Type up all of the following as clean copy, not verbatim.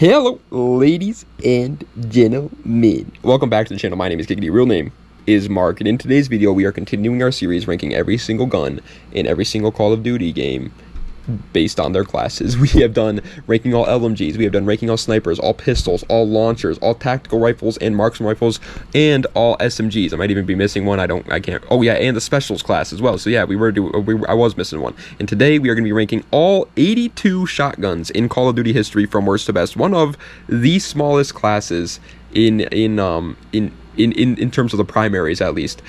Hello, ladies and gentlemen. Welcome back to the channel. My name is Kikity. Real name is Mark, and in today's video, we are continuing our series ranking every single gun in every single Call of Duty game based on their classes. We have done ranking all LMGs, we have done ranking all snipers, all pistols, all launchers, all tactical rifles and marksman rifles, and all SMGs. I might even be missing one. I can't. Oh yeah, and the specials class as well. So yeah, I was missing one. And today we are going to be ranking all 82 shotguns in Call of Duty history from worst to best. One of the smallest classes in terms of the primaries, at least,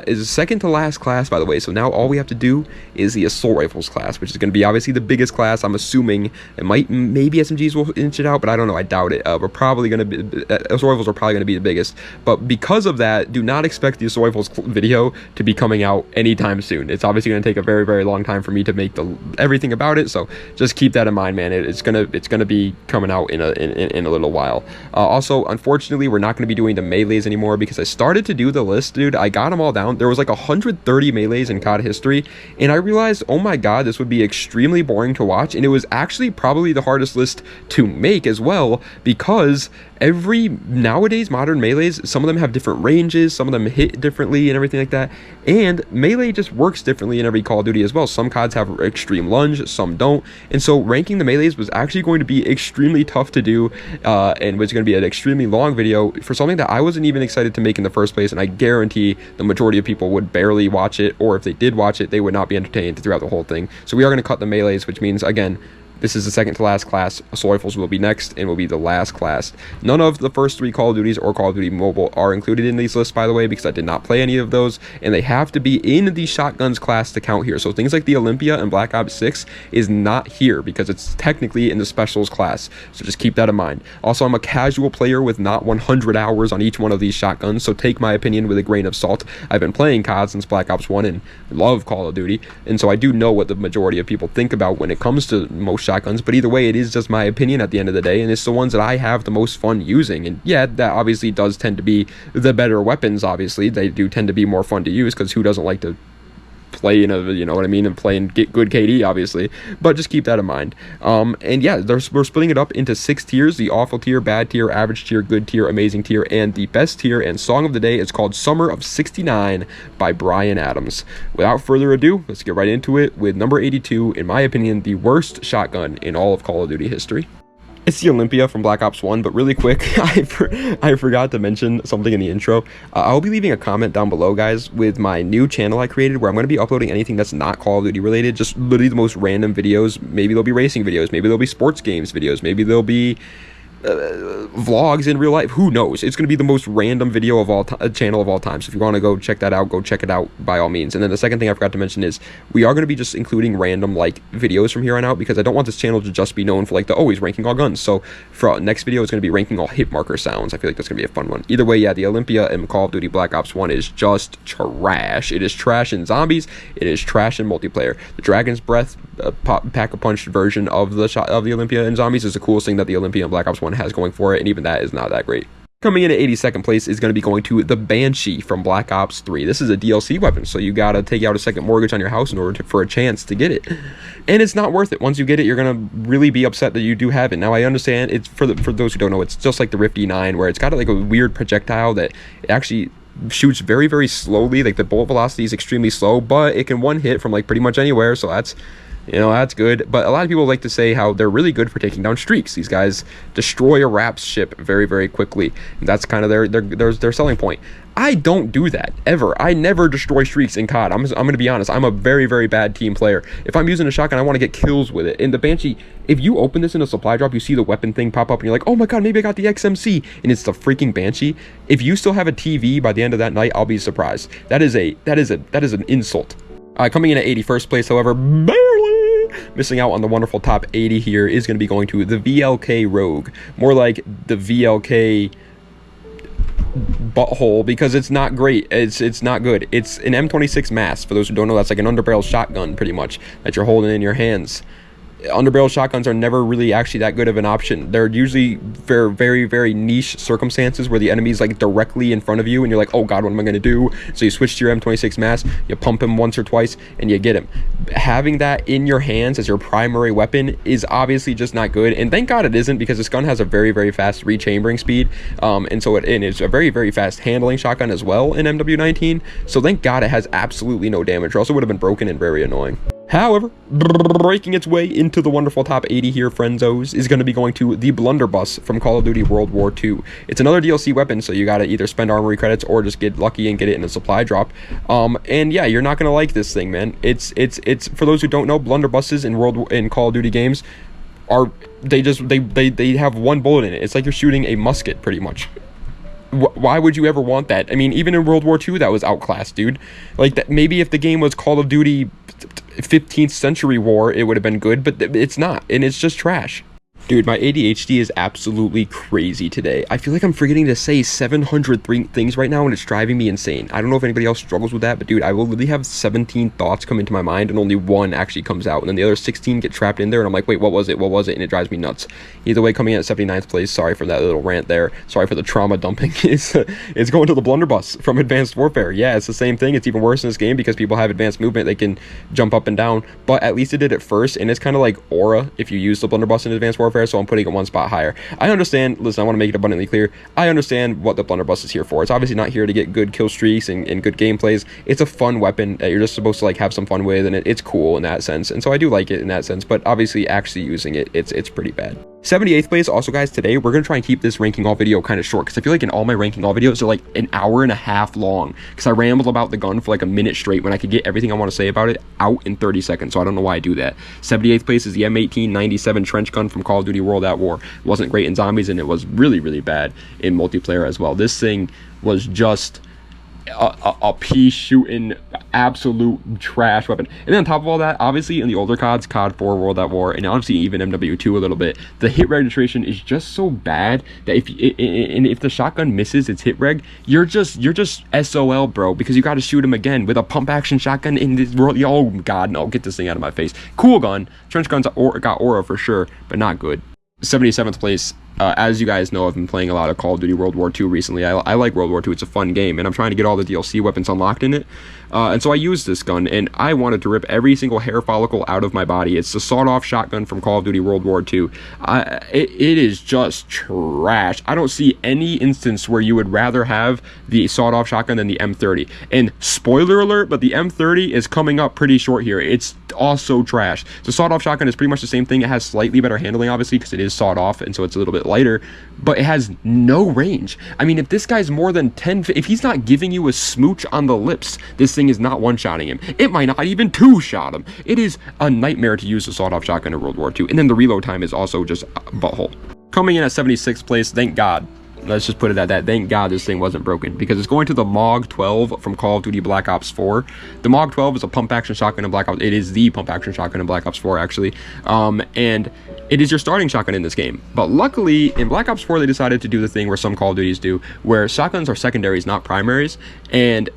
is the second to last class, by the way. So now all we have to do is the assault rifles class, which is going to be obviously the biggest class. I'm assuming maybe SMGs will inch it out, but I don't know. I doubt it. We're probably going to be assault rifles are probably going to be the biggest. But because of that, do not expect the assault rifles video to be coming out anytime soon. It's obviously going to take a very, very long time for me to make everything about it. So just keep that in mind, man. It's gonna be coming out in a little while. Also, unfortunately, we're not going to be doing the melees anymore, because I started to do the list, dude. I got them all down. There was like 130 melees in COD history, and I realized, oh my god, this would be extremely boring to watch. And it was actually probably the hardest list to make as well, because nowadays modern melees, some of them have different ranges, some of them hit differently and everything like that, and melee just works differently in every Call of Duty as well. Some CODs have extreme lunge, some don't, and so ranking the melees was actually going to be extremely tough to do, and was going to be an extremely long video for something that I wasn't even excited to make in the first place. And I guarantee the majority of people would barely watch it, or if they did watch it, they would not be entertained throughout the whole thing. So we are going to cut the melees, which means, again, this is the second to last class. Assault rifles will be next and will be the last class. None of the first three Call of Duties or Call of Duty Mobile are included in these lists, by the way, because I did not play any of those, and they have to be in the shotguns class to count here. So things like the Olympia and Black Ops 6 is not here because it's technically in the specials class. So just keep that in mind. Also, I'm a casual player with not 100 hours on each one of these shotguns, so take my opinion with a grain of salt. I've been playing COD since Black Ops 1 and love Call of Duty, and so I do know what the majority of people think about when it comes to most shotguns. But either way, it is just my opinion at the end of the day, and it's the ones that I have the most fun using. And yeah, that obviously does tend to be the better weapons. Obviously, they do tend to be more fun to use, because who doesn't like to play in a, you know what I mean, and play and get good KD, obviously. But just keep that in mind. And yeah, we're splitting it up into 6 tiers: the awful tier, bad tier, average tier, good tier, amazing tier, and the best tier. And song of the day is called Summer of '69 by Bryan Adams. Without further ado, let's get right into it with number 82, in my opinion, the worst shotgun in all of Call of Duty history. It's the Olympia from Black Ops 1, but really quick, I forgot to mention something in the intro. I'll be leaving a comment down below, guys, with my new channel I created, where I'm going to be uploading anything that's not Call of Duty related, just literally the most random videos. Maybe there'll be racing videos, maybe there'll be sports games videos, maybe there'll be vlogs in real life. Who knows? It's going to be the most random video of all channel of all time. So if you want to go check that out, go check it out by all means. And then the second thing I forgot to mention is we are going to be just including random like videos from here on out, because I don't want this channel to just be known for like the always ranking all guns. So for our next video, it's going to be ranking all hit marker sounds. I feel like that's going to be a fun one. Either way, yeah, the Olympia in Call of Duty Black Ops 1 is just trash. It is trash in zombies. It is trash in multiplayer. The Dragon's Breath pack-a-punch version of the Olympia in zombies is the coolest thing that the Olympia in Black Ops 1 has going for it, and even that is not that great. Coming in at 82nd place is going to be going to the Banshee from Black Ops 3. This is a DLC weapon, so you gotta take out a second mortgage on your house in order for a chance to get it. And it's not worth it. Once you get it, you're gonna really be upset that you do have it. Now, I understand it's for those who don't know, it's just like the Rift E9, where it's got like a weird projectile that it actually shoots very, very slowly. Like the bullet velocity is extremely slow, but it can one hit from like pretty much anywhere, so that's, you know, that's good. But a lot of people like to say how they're really good for taking down streaks. These guys destroy a RAPS ship very, very quickly. And that's kind of their selling point. I don't do that, ever. I never destroy streaks in COD. I'm going to be honest. I'm a very, very bad team player. If I'm using a shotgun, I want to get kills with it. And the Banshee, if you open this in a supply drop, you see the weapon thing pop up, and you're like, oh my god, maybe I got the XMC. And it's the freaking Banshee. If you still have a TV by the end of that night, I'll be surprised. That is an insult. Coming in at 81st place, however, barely missing out on the wonderful top 80 here, is going to be going to the VLK Rogue. More like the VLK butthole, because it's not great. It's not good. It's an M26 mass. For those who don't know, that's like an underbarrel shotgun, pretty much, that you're holding in your hands. underbarrel shotguns are never really actually that good of an option. They're usually very, very, very niche circumstances where the enemy's like directly in front of you and you're like, oh god, what am I going to do? So you switch to your M26 mass, you pump him once or twice and you get him. Having that in your hands as your primary weapon is obviously just not good, and thank god it isn't, because this gun has a very, very fast rechambering speed, and so it's a very, very fast handling shotgun as well in MW19, so thank god it has absolutely no damage, or else it would have been broken and very annoying. However, breaking its way into the wonderful top 80 here, frenzos, is going to be going to the blunderbuss from Call of Duty World War II. It's another DLC weapon, so you got to either spend armory credits or just get lucky and get it in a supply drop. And yeah, you're not going to like this thing, man. It's for those who don't know, blunderbusses in Call of Duty games are they have one bullet in it. It's like you're shooting a musket, pretty much. Why would you ever want that? I mean, even in World War II, that was outclassed, dude. Like, that, maybe if the game was Call of Duty 15th Century War, it would have been good, but it's not, and it's just trash. Dude, my ADHD is absolutely crazy today. I feel like I'm forgetting to say 703 things right now, and it's driving me insane. I don't know if anybody else struggles with that, but dude, I will literally have 17 thoughts come into my mind, and only one actually comes out, and then the other 16 get trapped in there, and I'm like, wait, what was it? What was it? And it drives me nuts. Either way, coming in at 79th place, sorry for that little rant there. Sorry for the trauma dumping. It's going to the blunderbuss from Advanced Warfare. Yeah, it's the same thing. It's even worse in this game because people have advanced movement. They can jump up and down, but at least it did it first, and it's kind of like Aura if you use the blunderbuss in Advanced Warfare, so I'm putting it one spot higher. I understand, listen, I want to make it abundantly clear, I understand what the blunderbuss is here for. It's obviously not here to get good kill streaks and good gameplays. It's a fun weapon that you're just supposed to like have some fun with, and it's cool in that sense, and so I do like it in that sense, but obviously actually using it, it's pretty bad. 78th place. Also, guys, today we're gonna try and keep this ranking all video kind of short, because I feel like in all my ranking all videos they're like an hour and a half long, because I rambled about the gun for like a minute straight when I could get everything I want to say about it out in 30 seconds, so I don't know why I do that. 78th place is the M1897 trench gun from Call of Duty World at War. It wasn't great in zombies, and it was really, really bad in multiplayer as well. This thing was just a pea shooting absolute trash weapon. And then on top of all that, obviously in the older CODs, COD 4, World at War, and obviously even MW2 a little bit, the hit registration is just so bad that if the shotgun misses its hit reg, you're just SOL, bro, because you got to shoot him again with a pump action shotgun in this world. Oh god, no, get this thing out of my face. Cool gun. Trench guns got aura for sure, but not good. 77th place. As you guys know, I've been playing a lot of Call of Duty World War II recently. I like World War II. It's a fun game, and I'm trying to get all the DLC weapons unlocked in it. And so I used this gun, and I wanted to rip every single hair follicle out of my body. It's the sawed-off shotgun from Call of Duty World War II. It is just trash. I don't see any instance where you would rather have the sawed-off shotgun than the M30. And spoiler alert, but the M30 is coming up pretty short here. It's also trash. The sawed-off shotgun is pretty much the same thing. It has slightly better handling, obviously, because it is sawed off, and so it's a little bit lighter, but it has no range. I mean, if this guy's more than 10, if he's not giving you a smooch on the lips, this thing is not one-shotting him. It might not even two-shot him. It is a nightmare to use a sawed-off shotgun in World War II, and then the reload time is also just butthole. Coming in at 76th place, thank God. Let's just put it at that. Thank God this thing wasn't broken, because it's going to the MOG 12 from Call of Duty Black Ops 4. The MOG 12 is a pump action shotgun in Black Ops. It is the pump action shotgun in Black Ops 4, actually. And it is your starting shotgun in this game. But luckily, in Black Ops 4, they decided to do the thing where some Call of Duties do, where shotguns are secondaries, not primaries. And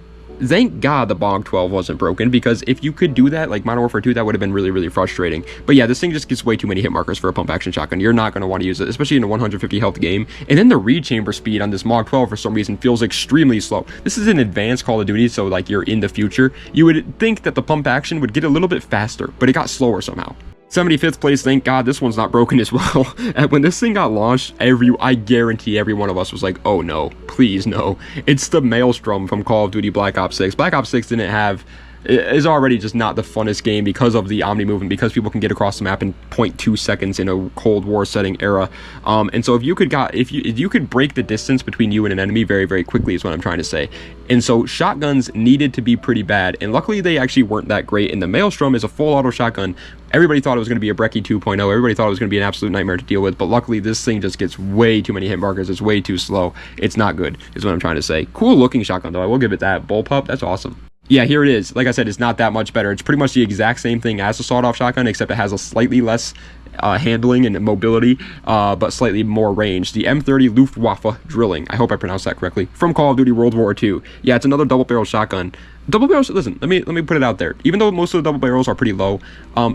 thank God the MOG 12 wasn't broken, because if you could do that, like Modern Warfare 2, that would have been really, really frustrating. But yeah, this thing just gets way too many hit markers for a pump action shotgun. You're not going to want to use it, especially in a 150 health game. And then the read chamber speed on this MOG 12 for some reason feels extremely slow. This is an advanced Call of Duty, so like you're in the future. You would think that the pump action would get a little bit faster, but it got slower somehow. 75th place, thank God this one's not broken as well. And when this thing got launched, I guarantee every one of us was like, oh no, please no. It's the Maelstrom from Call of Duty Black Ops 6. Black Ops 6 didn't have, is already just not the funnest game because of the Omni movement, because people can get across the map in 0.2 seconds in a Cold War setting era. And so if you could break the distance between you and an enemy very, very quickly is what I'm trying to say. And so shotguns needed to be pretty bad, and luckily they actually weren't that great. And the Maelstrom is a full auto shotgun. Everybody thought it was going to be a Brecci 2.0. Everybody thought it was going to be an absolute nightmare to deal with, but luckily this thing just gets way too many hit markers. It's way too slow. It's not good, is what I'm trying to say. Cool looking shotgun though, I will give it that. Bullpup, that's awesome. Yeah, here it is. Like I said, it's not that much better. It's pretty much the exact same thing as the sawed-off shotgun, except it has a slightly less handling and mobility, but slightly more range. The M30 Luftwaffe drilling, I hope I pronounced that correctly, from Call of Duty World War II. Yeah, it's another double-barrel shotgun. Double barrels, listen, let me put it out there. Even though most of the double barrels are pretty low,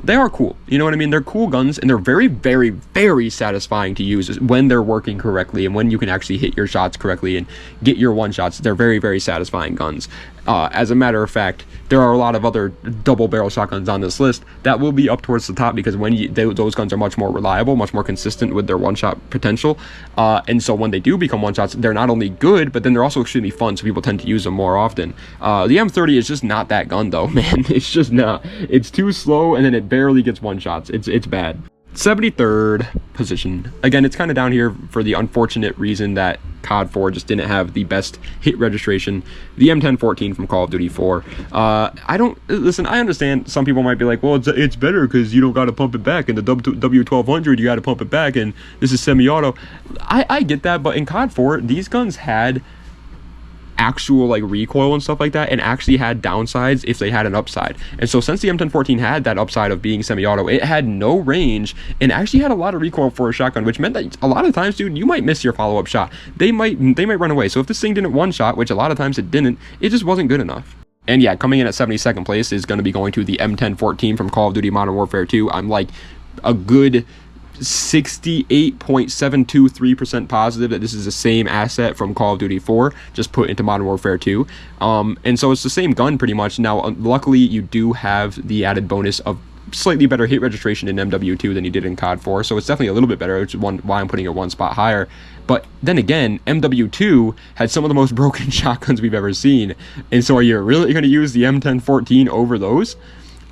they are cool. You know what I mean? They're cool guns, and they're very, very, very satisfying to use when they're working correctly and when you can actually hit your shots correctly and get your one shots. They're very, very satisfying guns. As a matter of fact, there are a lot of other double barrel shotguns on this list that will be up towards the top because those guns are much more reliable, much more consistent with their one-shot potential. And so when they do become one-shots, they're not only good, but then they're also extremely fun, so people tend to use them more often. The M30 is just not that gun, though, man. It's just not. It's too slow, and then it barely gets one-shots. It's bad. 73rd position. Again, it's kind of down here for the unfortunate reason that COD 4 just didn't have the best hit registration. The M1014 from Call of Duty 4. I understand some people might be like, well, it's better because you don't got to pump it back. In the W1200, you got to pump it back, and this is semi-auto. I get that, but in COD 4, these guns had actual like recoil and stuff like that, and actually had downsides if they had an upside. And so since the M1014 had that upside of being semi-auto, it had no range and actually had a lot of recoil for a shotgun, which meant that a lot of times, dude, you might miss your follow-up shot. They might run away. So if this thing didn't one shot, which a lot of times it didn't, it just wasn't good enough. And yeah, coming in at 72nd place is going to be going to the M1014 from Call of Duty Modern Warfare 2. I'm like a good 68.723% positive that this is the same asset from Call of Duty 4 just put into Modern Warfare 2, and so it's the same gun pretty much. Now luckily you do have the added bonus of slightly better hit registration in MW2 than you did in COD 4, so it's definitely a little bit better, which is why I'm putting it one spot higher. But then again, MW2 had some of the most broken shotguns we've ever seen, and so are you really going to use the M1014 over those?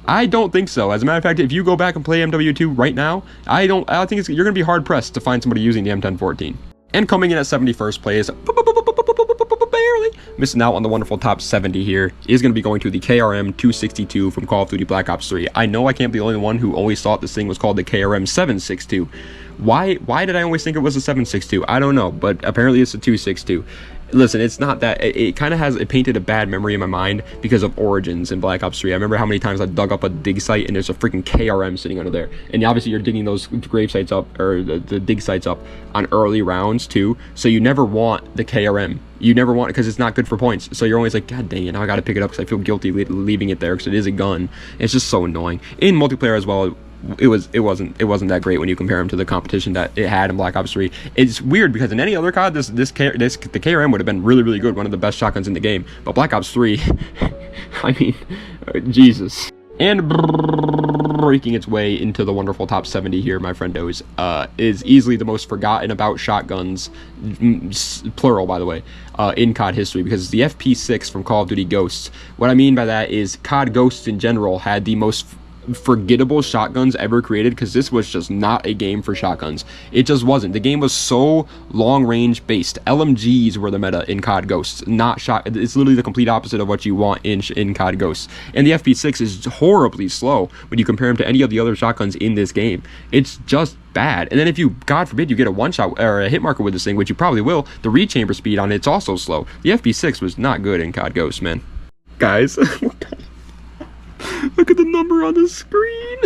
I don't think so. As a matter of fact, if you go back and play MW2 right now, I think you're going to be hard pressed to find somebody using the M1014. And coming in at 71st place, barely missing out on the wonderful top 70 here, is going to be going to the KRM 262 from Call of Duty Black Ops 3. I know I can't be the only one who always thought this thing was called the KRM 762. Why did I always think it was a 762? I don't know, but apparently it's a 262. Listen, it's not that. It kind of has painted a bad memory in my mind because of Origins in Black Ops 3. I remember how many times I dug up a dig site and there's a freaking KRM sitting under there. And obviously you're digging those grave sites up, or the dig sites up on early rounds too. So you never want the KRM. You never want it because it's not good for points. So you're always like, God dang it, now I got to pick it up because I feel guilty leaving it there because it is a gun. It's just so annoying. In multiplayer as well, it wasn't that great when you compare them to the competition that it had in Black Ops 3. It's weird because in any other COD, the KRM would have been really, really good, one of the best shotguns in the game. But Black Ops 3, I mean, Jesus. And breaking its way into the wonderful top 70 here, my friendos, is easily the most forgotten about shotguns, plural by the way, in COD history, because it's the FP6 from Call of Duty Ghosts. What I mean by that is COD Ghosts in general had the most forgettable shotguns ever created, because this was just not a game for shotguns. It just wasn't. The game was so long range based. LMGs were the meta in COD Ghosts, not shot. It's literally the complete opposite of what you want in COD Ghosts. And the FP6 is horribly slow when you compare them to any of the other shotguns in this game. It's just bad. And then if you, God forbid, you get a one shot or a hit marker with this thing, which you probably will, the rechamber speed on it's also slow. The FP6 was not good in COD Ghosts, man. Guys, look at the number on the screen.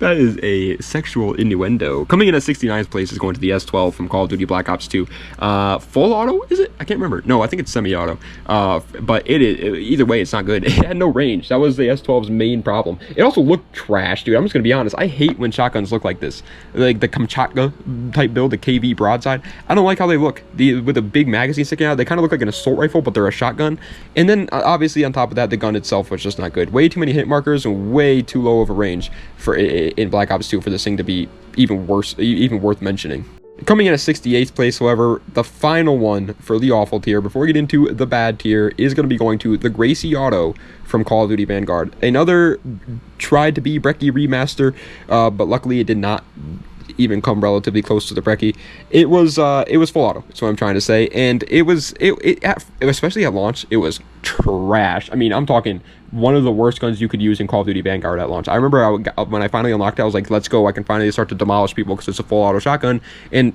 That is a sexual innuendo. Coming in at 69th place is going to the S12 from Call of Duty Black Ops 2. Full auto, is it? I can't remember. No, I think it's semi-auto. But either way, it's not good. It had no range. That was the S12's main problem. It also looked trash, dude. I'm just gonna be honest. I hate when shotguns look like this, like the Kamchatka type build, the KV broadside. I don't like how they look. With a big magazine sticking out, they kind of look like an assault rifle, but they're a shotgun. And then obviously on top of that, the gun itself was just not good. Way too many hit markers and way too low of a range in Black Ops 2 for this thing to be even worse, even worth mentioning. Coming in at 68th place, however, the final one for the awful tier, before we get into the bad tier, is going to be going to the Gracie Auto from Call of Duty Vanguard. Another tried to be Brecci remaster, but luckily it did not even come relatively close to the Brecci. It was full auto, that's what I'm trying to say, and especially at launch, it was trash. I mean, I'm talking one of the worst guns you could use in Call of Duty Vanguard at launch. I remember when I finally unlocked it, I was like, let's go, I can finally start to demolish people because it's a full auto shotgun. And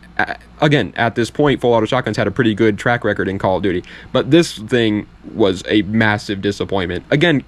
again, at this point, full auto shotguns had a pretty good track record in Call of Duty, but this thing was a massive disappointment. Again,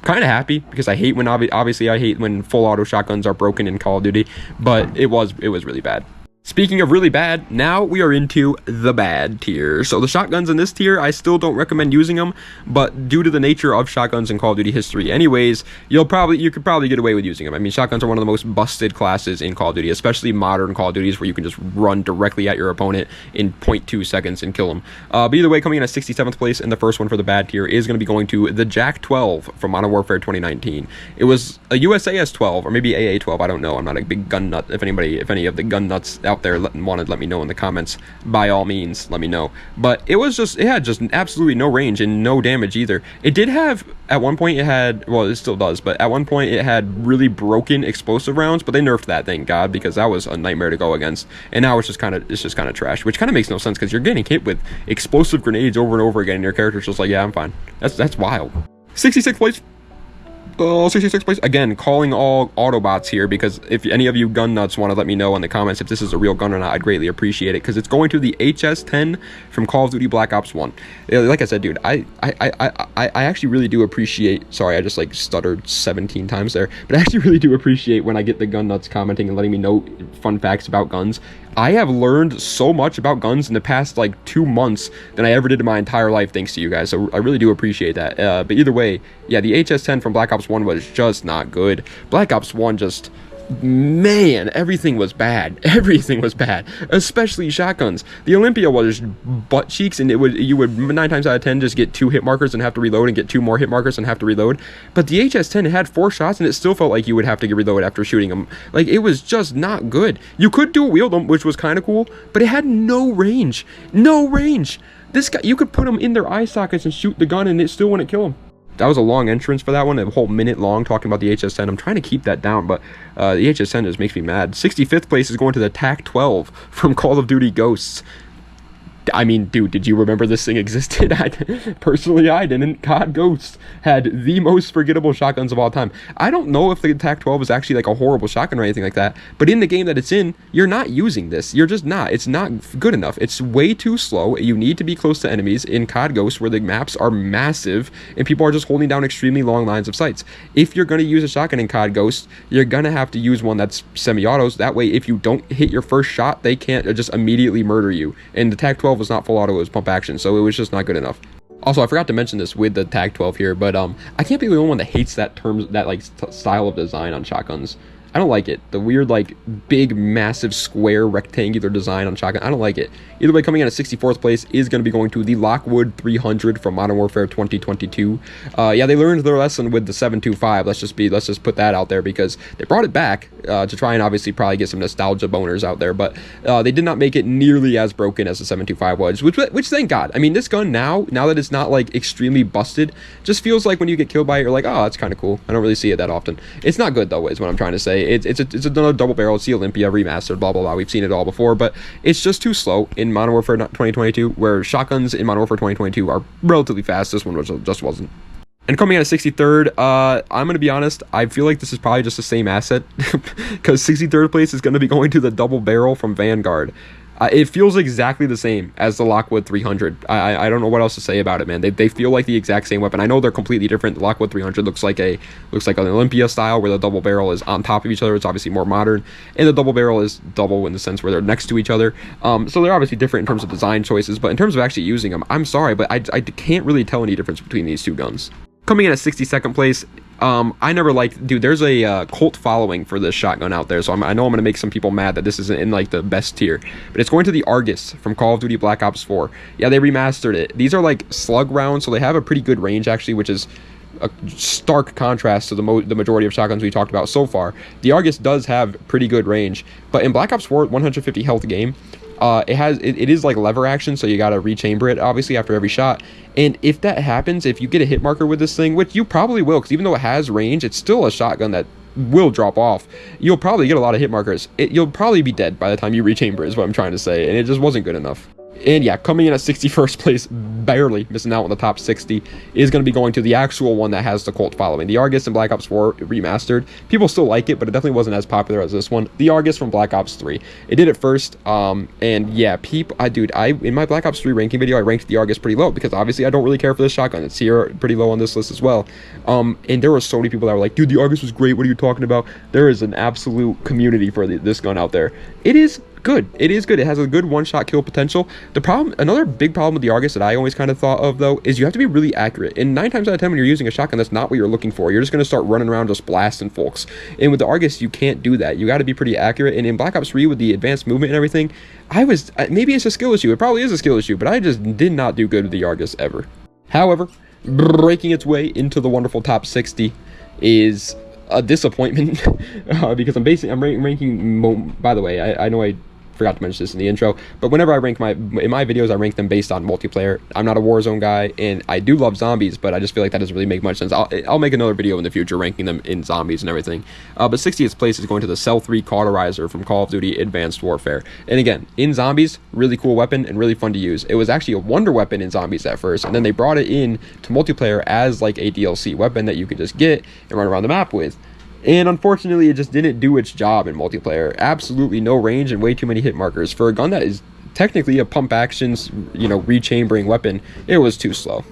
kind of happy because I hate when obviously I hate when full auto shotguns are broken in Call of Duty, but it was really bad. Speaking of really bad, now we are into the bad tier. So the shotguns in this tier, I still don't recommend using them, but due to the nature of shotguns in Call of Duty history anyways, you could probably get away with using them. I mean, shotguns are one of the most busted classes in Call of Duty, especially modern Call of Duties where you can just run directly at your opponent in 0.2 seconds and kill them. But either way, coming in at 67th place, and the first one for the bad tier is going to be going to the Jack 12 from Modern Warfare 2019. It was a USAS 12, or maybe AA 12, I don't know. I'm not a big gun nut. If any of the gun nuts out there wanted to let me know in the comments, by all means let me know. But it had just absolutely no range and no damage either. It did have, at one point it had, well, it still does, but at one point it had really broken explosive rounds, but they nerfed that, thank God, because that was a nightmare to go against. And now it's just kind of trash, which kind of makes no sense because you're getting hit with explosive grenades over and over again and your character's just like, yeah, I'm fine. That's wild. 66th place. 66th place. Again, calling all Autobots here, because if any of you gun nuts want to let me know in the comments if this is a real gun or not, I'd greatly appreciate it, because it's going to the HS-10 from Call of Duty Black Ops 1. Like I said, dude, I actually really do appreciate, sorry, I just like stuttered 17 times there, but I actually really do appreciate when I get the gun nuts commenting and letting me know fun facts about guns. I have learned so much about guns in the past like 2 months than I ever did in my entire life, thanks to you guys, so I really do appreciate that. But either way, yeah, the HS-10 from Black Ops 1 was just not good. Black Ops 1 just, man, everything was bad. Everything was bad, especially shotguns. The Olympia was butt cheeks, and you would 9 times out of 10 just get 2 hit markers and have to reload, and get 2 more hit markers and have to reload. But the HS-10, it had 4 shots, and it still felt like you would have to reload after shooting them. Like, it was just not good. You could dual wield them, which was kind of cool, but it had no range. No range. This guy, you could put them in their eye sockets and shoot the gun, and it still wouldn't kill them. That was a long entrance for that one, a whole minute long talking about the HS-10. I'm trying to keep that down, but the HS-10 just makes me mad. 65th place is going to the TAC-12 from Call of Duty Ghosts. I mean, dude, did you remember this thing existed? Personally, I didn't. COD Ghosts had the most forgettable shotguns of all time. I don't know if the TAC-12 is actually like a horrible shotgun or anything like that, but in the game that it's in, you're not using this. You're just not. It's not good enough. It's way too slow. You need to be close to enemies in COD Ghosts, where the maps are massive and people are just holding down extremely long lines of sights. If you're going to use a shotgun in COD Ghosts, you're going to have to use one that's semi-autos. That way, if you don't hit your first shot, they can't just immediately murder you. And the TAC-12 was not full auto, it was pump action, so it was just not good enough. Also, I forgot to mention this with the TAC-12 here, but I can't be the only one that hates that style of design on shotguns. I don't like it. The weird, like, big, massive, square, rectangular design on shotgun. I don't like it. Either way, coming in at 64th place is going to be going to the Lockwood 300 from Modern Warfare 2022. Yeah, they learned their lesson with the 725. Let's just put that out there, because they brought it back to try and obviously probably get some nostalgia boners out there, but they did not make it nearly as broken as the 725 was, which thank God. I mean, this gun now that it's not, like, extremely busted, just feels like when you get killed by it, you're like, oh, that's kind of cool. I don't really see it that often. It's not good, though, is what I'm trying to say. It's another double barrel. It's the Olympia remastered, blah blah blah. We've seen it all before, but it's just too slow in Modern Warfare 2022, where shotguns in Modern Warfare 2022 are relatively fast. This one just wasn't. And coming in at 63rd, I'm going to be honest, I feel like this is probably just the same asset, because 63rd place is going to be going to the double barrel from Vanguard. It feels exactly the same as the Lockwood 300. I don't know what else to say about it, man. They feel like the exact same weapon. I know they're completely different. The Lockwood 300 looks like an Olympia style, where the double barrel is on top of each other. It's obviously more modern, and the double barrel is double in the sense where they're next to each other. So they're obviously different in terms of design choices, but in terms of actually using them, I'm sorry, but I can't really tell any difference between these two guns. Coming in at 62nd place, I never liked, dude, there's a cult following for this shotgun out there, so I know I'm going to make some people mad that this isn't in, like, the best tier, but it's going to the Argus from Call of Duty Black Ops 4. Yeah, they remastered it. These are, like, slug rounds, so they have a pretty good range, actually, which is a stark contrast to the majority of shotguns we talked about so far. The Argus does have pretty good range, but in Black Ops 4, 150 health game, it is like lever action, so you gotta rechamber it obviously after every shot. And if that happens, if you get a hit marker with this thing, which you probably will, because even though it has range, it's still a shotgun that will drop off. You'll probably get a lot of hit markers. You'll probably be dead by the time you rechamber, is what I'm trying to say, and it just wasn't good enough. And yeah, coming in at 61st place, barely missing out on the top 60, is going to be going to the actual one that has the cult following. The Argus in Black Ops 4 remastered. People still like it, but it definitely wasn't as popular as this one. The Argus from Black Ops 3. It did it first, and yeah, in my Black Ops 3 ranking video, I ranked the Argus pretty low, because obviously I don't really care for this shotgun. It's here pretty low on this list as well. And there were so many people that were like, dude, the Argus was great, what are you talking about? There is an absolute community for this gun out there. It is good. It is good. It has a good one-shot kill potential. The problem, another big problem with the Argus that I always kind of thought of, though, is you have to be really accurate. And 9 times out of 10 when you're using a shotgun, that's not what you're looking for. You're just going to start running around just blasting folks. And with the Argus, you can't do that. You got to be pretty accurate. And in Black Ops 3 with the advanced movement and everything, maybe it's a skill issue. It probably is a skill issue, but I just did not do good with the Argus ever. However, breaking its way into the wonderful top 60 is a disappointment because I'm ranking. By the way, I know I forgot to mention this in the intro, but whenever I rank in my videos, I rank them based on multiplayer. I'm not a Warzone guy, and I do love zombies, but I just feel like that doesn't really make much sense. I'll make another video in the future ranking them in zombies and everything. But 60th place is going to the Cell 3 Cauterizer from Call of Duty Advanced Warfare. And again, in zombies, really cool weapon and really fun to use. It was actually a wonder weapon in zombies at first, and then they brought it in to multiplayer as like a DLC weapon that you could just get and run around the map with. And unfortunately, it just didn't do its job in multiplayer. Absolutely no range and way too many hit markers. For a gun that is technically a pump actions, rechambering weapon, it was too slow.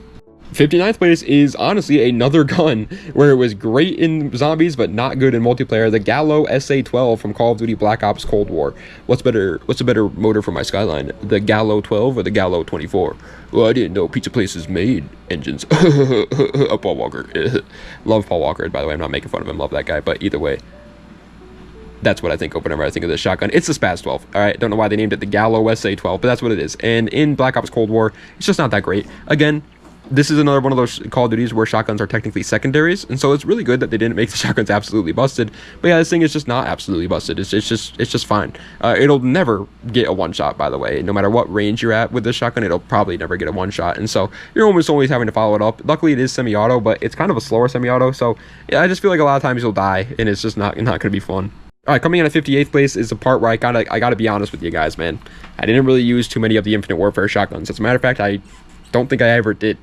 59th place is honestly another gun where it was great in zombies but not good in multiplayer. The Gallo SA-12 from Call of Duty Black Ops Cold War. What's a better motor for my Skyline? The Gallo 12 or the Gallo 24? Well, I didn't know pizza places made engines. Paul Walker. Love Paul Walker, by the way. I'm not making fun of him. Love that guy. But either way, that's what I think of whenever I think of this shotgun. It's the Spaz 12. All right, don't know why they named it the Gallo SA-12, but that's what it is. And in Black Ops Cold War, it's just not that great. Again, this is another one of those Call of Duties where shotguns are technically secondaries, and so it's really good that they didn't make the shotguns absolutely busted. But yeah, this thing is just not absolutely busted. It's just fine. It'll never get a one shot, by the way. No matter what range you're at with this shotgun, it'll probably never get a one shot, and so you're almost always having to follow it up. Luckily, it is semi-auto, but it's kind of a slower semi-auto, so yeah, I just feel like a lot of times you'll die, and it's just not going to be fun. All right, coming in at 58th place is the part where I gotta be honest with you guys, man. I didn't really use too many of the Infinite Warfare shotguns. As a matter of fact, I don't think I ever did.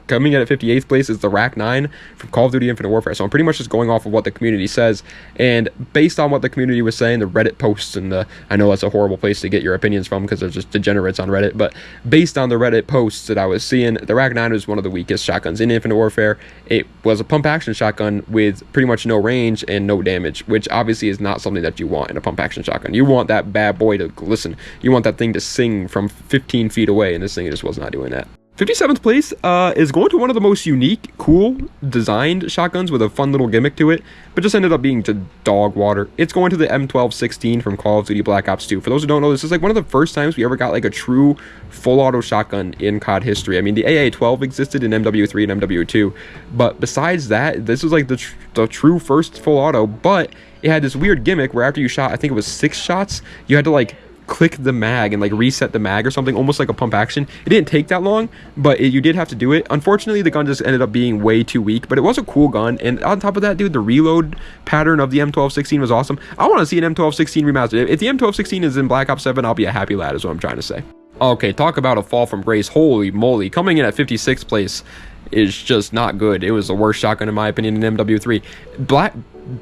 Coming in at 58th place is the RAC-9 from Call of Duty Infinite Warfare. So I'm pretty much just going off of what the community says. And based on what the community was saying, the Reddit posts, and I know that's a horrible place to get your opinions from because they're just degenerates on Reddit, but based on the Reddit posts that I was seeing, the RAC-9 was one of the weakest shotguns in Infinite Warfare. It was a pump action shotgun with pretty much no range and no damage, which obviously is not something that you want in a pump action shotgun. You want that bad boy to glisten. You want that thing to sing from 15 feet away, and this thing just was not doing that. 57th place is going to one of the most unique, cool, designed shotguns with a fun little gimmick to it, but just ended up being to dog water. It's going to the M1216 from Call of Duty Black Ops 2. For those who don't know, this is like one of the first times we ever got like a true full auto shotgun in COD history. I mean, the AA-12 existed in MW3 and MW2, but besides that, this was like the true first full auto, but it had this weird gimmick where after you shot, I think it was 6 shots, you had to like click the mag and like reset the mag or something, almost like a pump action. It didn't take that long, but you did have to do it. Unfortunately, the gun just ended up being way too weak, but it was a cool gun. And on top of that, dude, the reload pattern of the M1216 was awesome. I want to see an M1216 remastered. If the M1216 is in Black Ops 7, I'll be a happy lad, is what I'm trying to say. Okay, talk about a fall from grace. Holy moly. Coming in at 56th place is just not good. It was the worst shotgun in my opinion in MW3.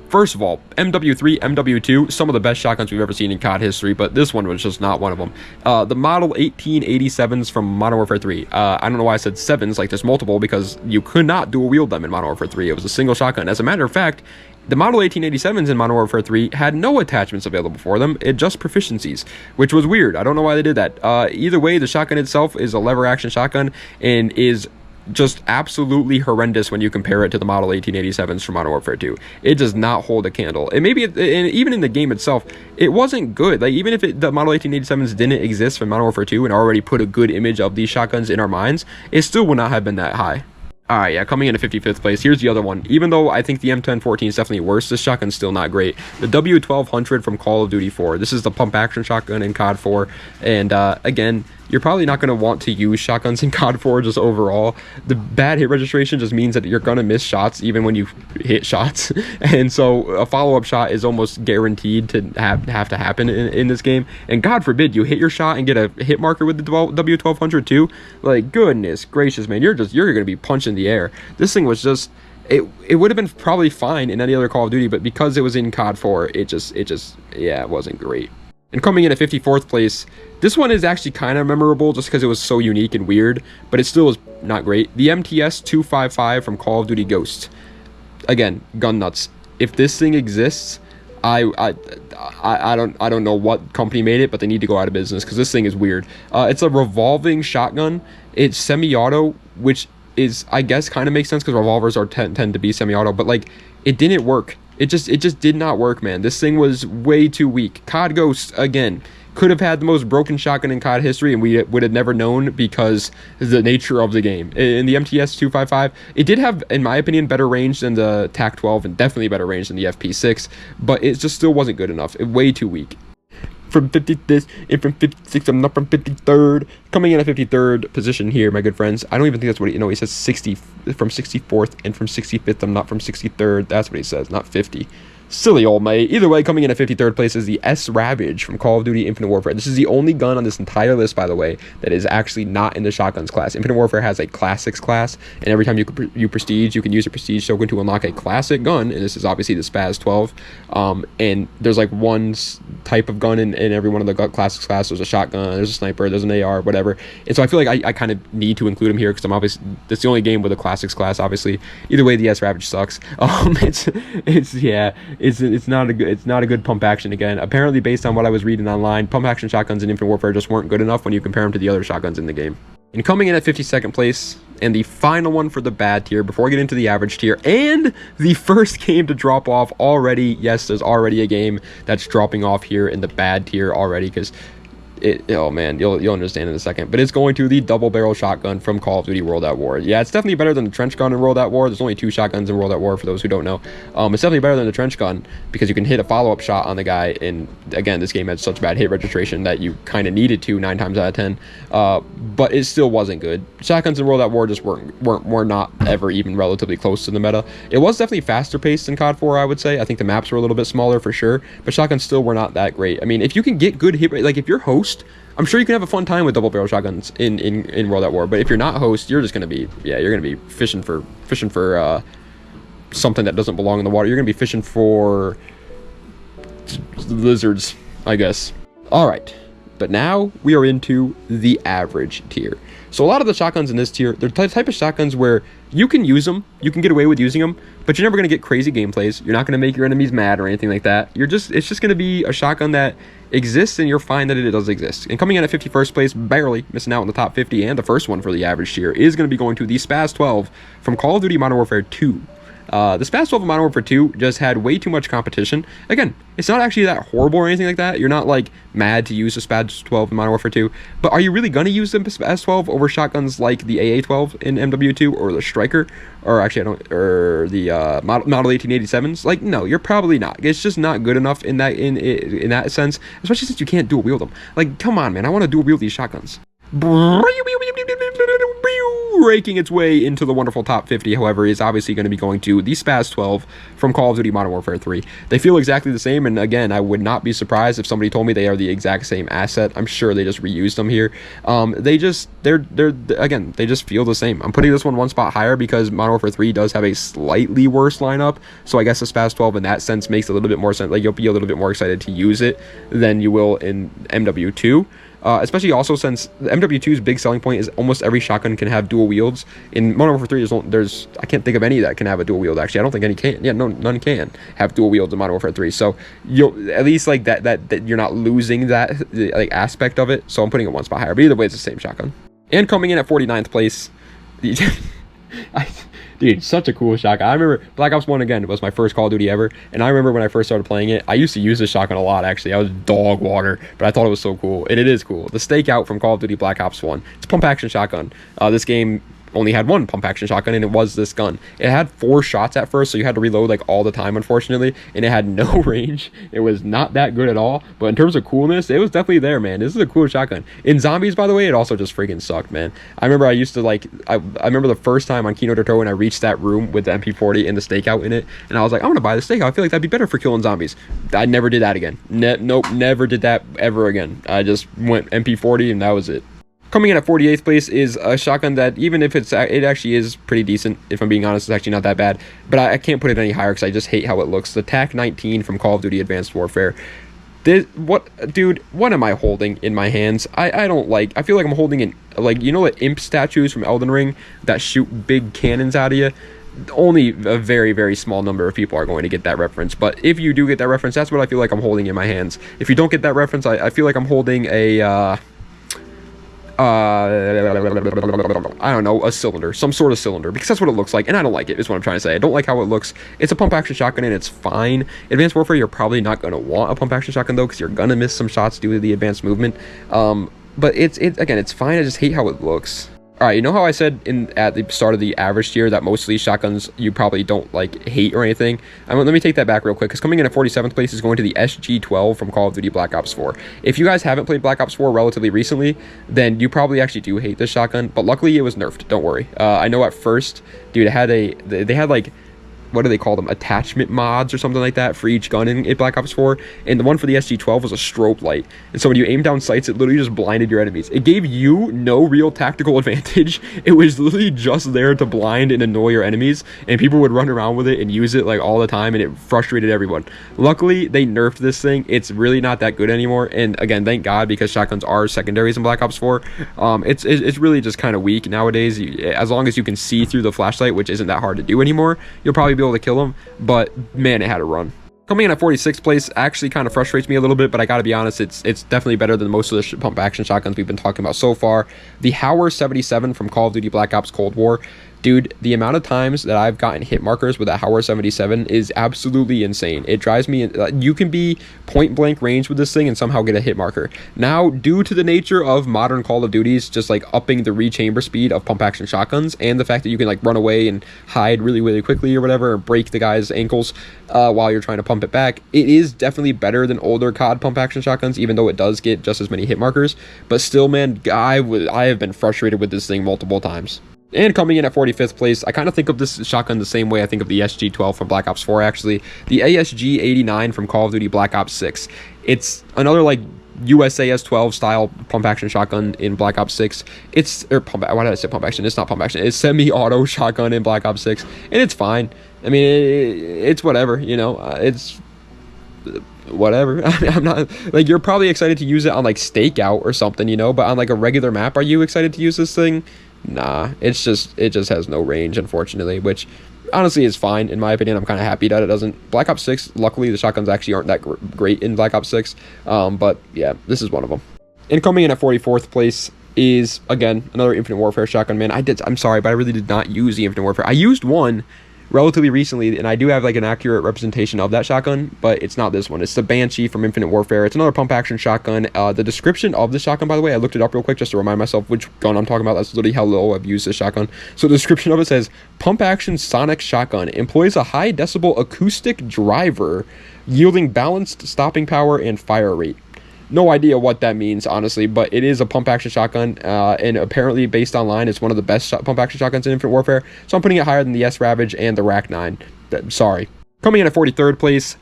First of all, MW3, MW2, some of the best shotguns we've ever seen in COD history, but this one was just not one of them. The Model 1887s from Modern Warfare 3. I don't know why I said 7s, like there's multiple, because you could not dual wield them in Modern Warfare 3. It was a single shotgun. As a matter of fact, the Model 1887s in Modern Warfare 3 had no attachments available for them, it just proficiencies, which was weird. I don't know why they did that. Either way, the shotgun itself is a lever action shotgun and is just absolutely horrendous when you compare it to the Model 1887s from Modern Warfare 2. It does not hold a candle. And even in the game itself, it wasn't good. Like, even if the Model 1887s didn't exist from Modern Warfare 2 and already put a good image of these shotguns in our minds, it still would not have been that high. Alright, yeah, coming in at 55th place, here's the other one. Even though I think the M1014 is definitely worse, this shotgun's still not great. The W1200 from Call of Duty 4. This is the pump action shotgun in COD 4. And again, you're probably not going to want to use shotguns in COD 4 just overall. The bad hit registration just means that you're going to miss shots even when you hit shots. And so a follow-up shot is almost guaranteed to have to happen in this game. And God forbid you hit your shot and get a hit marker with the W1200 too. Like, goodness gracious, man, you're going to be punching the air. This thing was just... It would have been probably fine in any other Call of Duty, but because it was in COD 4, it wasn't great. And coming in at 54th place, this one is actually kind of memorable just because it was so unique and weird, but it still was not great. The MTS 255 from Call of Duty Ghost. Again, gun nuts. If this thing exists, I don't know what company made it, but they need to go out of business because this thing is weird. It's a revolving shotgun. It's semi-auto, which is, I guess, kind of makes sense because revolvers tend to be semi-auto, but like it didn't work. It just did not work, man. This thing was way too weak. COD Ghost, again, could have had the most broken shotgun in COD history, and we would have never known because the nature of the game. In the MTS 255, it did have, in my opinion, better range than the TAC 12 and definitely better range than the FP6, but it just still wasn't good enough. Way too weak. From 50 this and from 56, I'm not from 53rd. Coming in at 53rd position here, my good friends. I don't even think that's what he says 60 from 64th and from 65th. I'm not from 63rd. That's what he says, not 50. Silly old mate. Either way, coming in at 53rd place is the S-Ravage from Call of Duty Infinite Warfare. This is the only gun on this entire list, by the way, that is actually not in the shotguns class. Infinite Warfare has a classics class, and every time you prestige, you can use a prestige token to unlock a classic gun, and this is obviously the SPAS 12. And there's like one type of gun in every one of the classics class. There's a shotgun, there's a sniper, there's an AR, whatever. And so I feel like I kind of need to include them here because I'm obviously, that's the only game with a classics class, obviously. Either way, the S-Ravage sucks. It's not a good pump action. Again, apparently based on what I was reading online, pump action shotguns in Infinite Warfare just weren't good enough when you compare them to the other shotguns in the game. And coming in at 52nd place, and the final one for the bad tier before we get into the average tier, and the first game to drop off already. Yes, there's already a game that's dropping off here in the bad tier already because oh man, you'll understand in a second, but it's going to the double barrel shotgun from Call of Duty World at War. Yeah, it's definitely better than the trench gun in World at War. There's only 2 shotguns in World at War for those who don't know. It's definitely better than the trench gun because you can hit a follow-up shot on the guy, and again, this game had such bad hit registration that you kind of needed to 9 times out of 10, but it still wasn't good. Shotguns in World at War just were not ever even relatively close to the meta. It was definitely faster paced than COD 4, I would say. I think the maps were a little bit smaller for sure, but shotguns still were not that great. I mean, if you can get good hit rate, like if you're host, I'm sure you can have a fun time with double barrel shotguns in World at War, but if you're not host, you're just gonna be fishing for something that doesn't belong in the water. You're gonna be fishing for lizards, I guess. All right, but now we are into the average tier. So a lot of the shotguns in this tier, they're the type of shotguns where you can use them, you can get away with using them, but you're never gonna get crazy gameplays. You're not gonna make your enemies mad or anything like that. It's just gonna be a shotgun that exists, and you're fine that it does exist. And coming in at 51st place, barely missing out in the top 50, and the first one for the average tier is going to be going to the SPAS 12 from Call of Duty Modern Warfare 2. The SPAS 12 of Modern Warfare 2 just had way too much competition. Again, it's not actually that horrible or anything like that. You're not like mad to use the SPAS 12 in Modern Warfare 2, but are you really going to use the SPAS 12 over shotguns like the AA12 in MW2 or the Striker, or actually or the Model 1887s? Like, no, you're probably not. It's just not good enough in that sense, especially since you can't dual wield them. Like, come on, man, I want to dual wield these shotguns. Raking its way into the wonderful top 50, however, is obviously going to be going to the SPAS 12 from Call of Duty Modern Warfare 3. They feel exactly the same, and again, I would not be surprised if somebody told me they are the exact same asset. I'm sure they just reused them here. They just feel the same. I'm putting this one spot higher because Modern Warfare 3 does have a slightly worse lineup, so I guess the SPAS 12 in that sense makes a little bit more sense. Like, you'll be a little bit more excited to use it than you will in MW2. Especially also since the MW2's big selling point is almost every shotgun can have dual wields. In Modern Warfare 3, there's I can't think of any that can have a dual wield, actually. I don't think any can. Yeah, no, none can have dual wields in Modern Warfare 3. So you'll at least like that you're not losing that like aspect of it. So I'm putting it one spot higher. But either way, it's the same shotgun. And coming in at 49th place, dude, such a cool shotgun. I remember Black Ops 1, again, was my first Call of Duty ever, and I remember when I first started playing it, I used to use this shotgun a lot, actually. I was dog water, but I thought it was so cool, and it is cool. The Stakeout from Call of Duty Black Ops 1. It's a pump action shotgun. This game only had one pump action shotgun, and it was this gun. It had 4 shots at first, so you had to reload like all the time, unfortunately, and it had no range. It was not that good at all, but in terms of coolness, it was definitely there, man. This is a cool shotgun. In Zombies, by the way, it also just freaking sucked, man. I remember I used to like, I remember the first time on Kino der Toe when I reached that room with the MP40 and the Stakeout in it, and I was like, I'm gonna buy the Stakeout. I feel like that'd be better for killing zombies. I never did that again. Nope, never did that ever again. I just went MP40 and that was it. Coming in at 48th place is a shotgun that, even if it actually is pretty decent, if I'm being honest, it's actually not that bad, but I can't put it any higher because I just hate how it looks. The TAC 19 from Call of Duty Advanced Warfare. What am I holding in my hands? I don't like, I feel like I'm holding like, you know, the imp statues from Elden Ring that shoot big cannons out of you? only a very, very small number of people are going to get that reference. But if you do get that reference, that's what I feel like I'm holding in my hands. If you don't get that reference, I feel like I'm holding a I don't know, a cylinder, some sort of cylinder, because that's what it looks like, and I don't like it, is what I'm trying to say. I don't like how it looks. It's a pump action shotgun, and it's fine. Advanced Warfare, you're probably not going to want a pump action shotgun, though, because you're going to miss some shots due to the advanced movement. But again, it's fine. I just hate how it looks. All right, you know how I said at the start of the average tier that most of these shotguns you probably don't like hate or anything? Let me take that back real quick, because coming in at 47th place is going to the SG-12 from Call of Duty Black Ops 4. If you guys haven't played Black Ops 4 relatively recently, then you probably actually do hate this shotgun, but luckily it was nerfed, don't worry. I know at first, dude, they had like, what do they call them, attachment mods or something like that for each gun in Black Ops 4, and the one for the SG-12 was a strobe light, and so when you aim down sights, it literally just blinded your enemies. It gave you no real tactical advantage. It was literally just there to blind and annoy your enemies, and people would run around with it and use it like all the time, and it frustrated everyone. Luckily, they nerfed this thing. It's really not that good anymore, and again, thank God, because shotguns are secondaries in Black Ops 4. It's really just kind of weak nowadays. As long as you can see through the flashlight, which isn't that hard to do anymore, you'll probably be able to kill them, but man, it had a run. Coming in at 46th place actually kind of frustrates me a little bit, but I gotta be honest, it's definitely better than most of the pump action shotguns we've been talking about so far. The Hauer 77 from Call of Duty Black Ops Cold War. Dude, the amount of times that I've gotten hit markers with that Hauer 77 is absolutely insane. It drives me, you can be point blank range with this thing and somehow get a hit marker. Now, due to the nature of modern Call of Duties, just like upping the rechamber speed of pump action shotguns, and the fact that you can like run away and hide really, really quickly or whatever, or break the guy's ankles while you're trying to pump it back, it is definitely better than older COD pump action shotguns, even though it does get just as many hit markers. But still, man, I have been frustrated with this thing multiple times. And coming in at 45th place, I kind of think of this shotgun the same way I think of the SG-12 from Black Ops 4, actually. The ASG-89 from Call of Duty Black Ops 6. It's another, like, USAS-12 style pump action shotgun in Black Ops 6. Why did I say pump action? It's not pump action. It's semi-auto shotgun in Black Ops 6. And it's fine. I mean, it's whatever, you know. It's whatever. I mean, I'm not, like, you're probably excited to use it on, like, Stakeout or something, you know. But on, like, a regular map, are you excited to use this thing? Nah, it just has no range, unfortunately, which honestly is fine in my opinion. I'm kind of happy that it doesn't. Black Ops 6, luckily the shotguns actually aren't that great in Black Ops 6, but yeah, this is one of them. And coming in at 44th place is, again, another Infinite Warfare shotgun, man. I'm sorry, but I really did not use the Infinite Warfare. I used one relatively recently, and I do have like an accurate representation of that shotgun, but it's not this one. It's the Banshee from Infinite Warfare. It's another pump action shotgun. The description of the shotgun, by the way, I looked it up real quick just to remind myself which gun I'm talking about. That's literally how low I've used this shotgun. So the description of it says, pump action sonic shotgun employs a high decibel acoustic driver yielding balanced stopping power and fire rate. No idea what that means, honestly, but it is a pump action shotgun, and apparently based online, it's one of the best pump action shotguns in Infinite Warfare, so I'm putting it higher than the S-Ravage and the RAC-9. Sorry. Coming in at 43rd place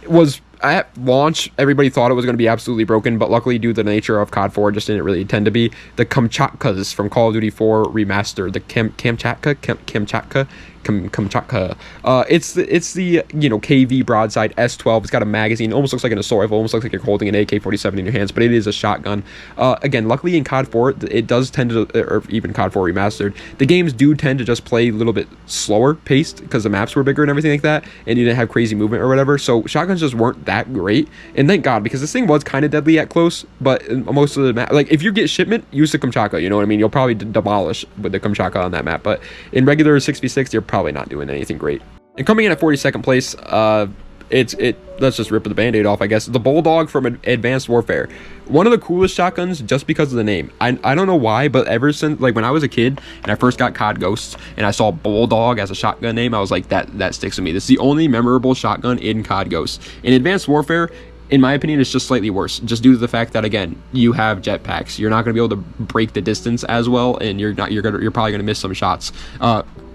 was, at launch, everybody thought it was going to be absolutely broken, but luckily, due to the nature of COD 4, it just didn't really tend to be. The Kamchatkas from Call of Duty 4 Remastered. The Kamchatka. It's the you know, KV broadside S12. It's got a magazine. It almost looks like an assault rifle. Almost looks like you're holding an AK-47 in your hands, but it is a shotgun. Again, luckily in COD 4, it does tend to, or even COD 4 Remastered, the games do tend to just play a little bit slower paced because the maps were bigger and everything like that, and you didn't have crazy movement or whatever. So shotguns just weren't that great, and thank God, because this thing was kind of deadly at close. But most of the map, like if you get shipment, use the Kamchatka. You know what I mean? You'll probably demolish with the Kamchatka on that map. But in regular 6v6, you're probably not doing anything great. And coming in at 42nd place, let's just rip the band-aid off, I guess. The Bulldog from Advanced Warfare. One of the coolest shotguns just because of the name. I don't know why, but ever since, like, when I was a kid and I first got COD Ghosts and I saw Bulldog as a shotgun name, I was like, that sticks with me. This is the only memorable shotgun in COD Ghosts. In Advanced Warfare, in my opinion, it's just slightly worse, just due to the fact that, again, you have jetpacks. You're not going to be able to break the distance as well, and you're probably going to miss some shots.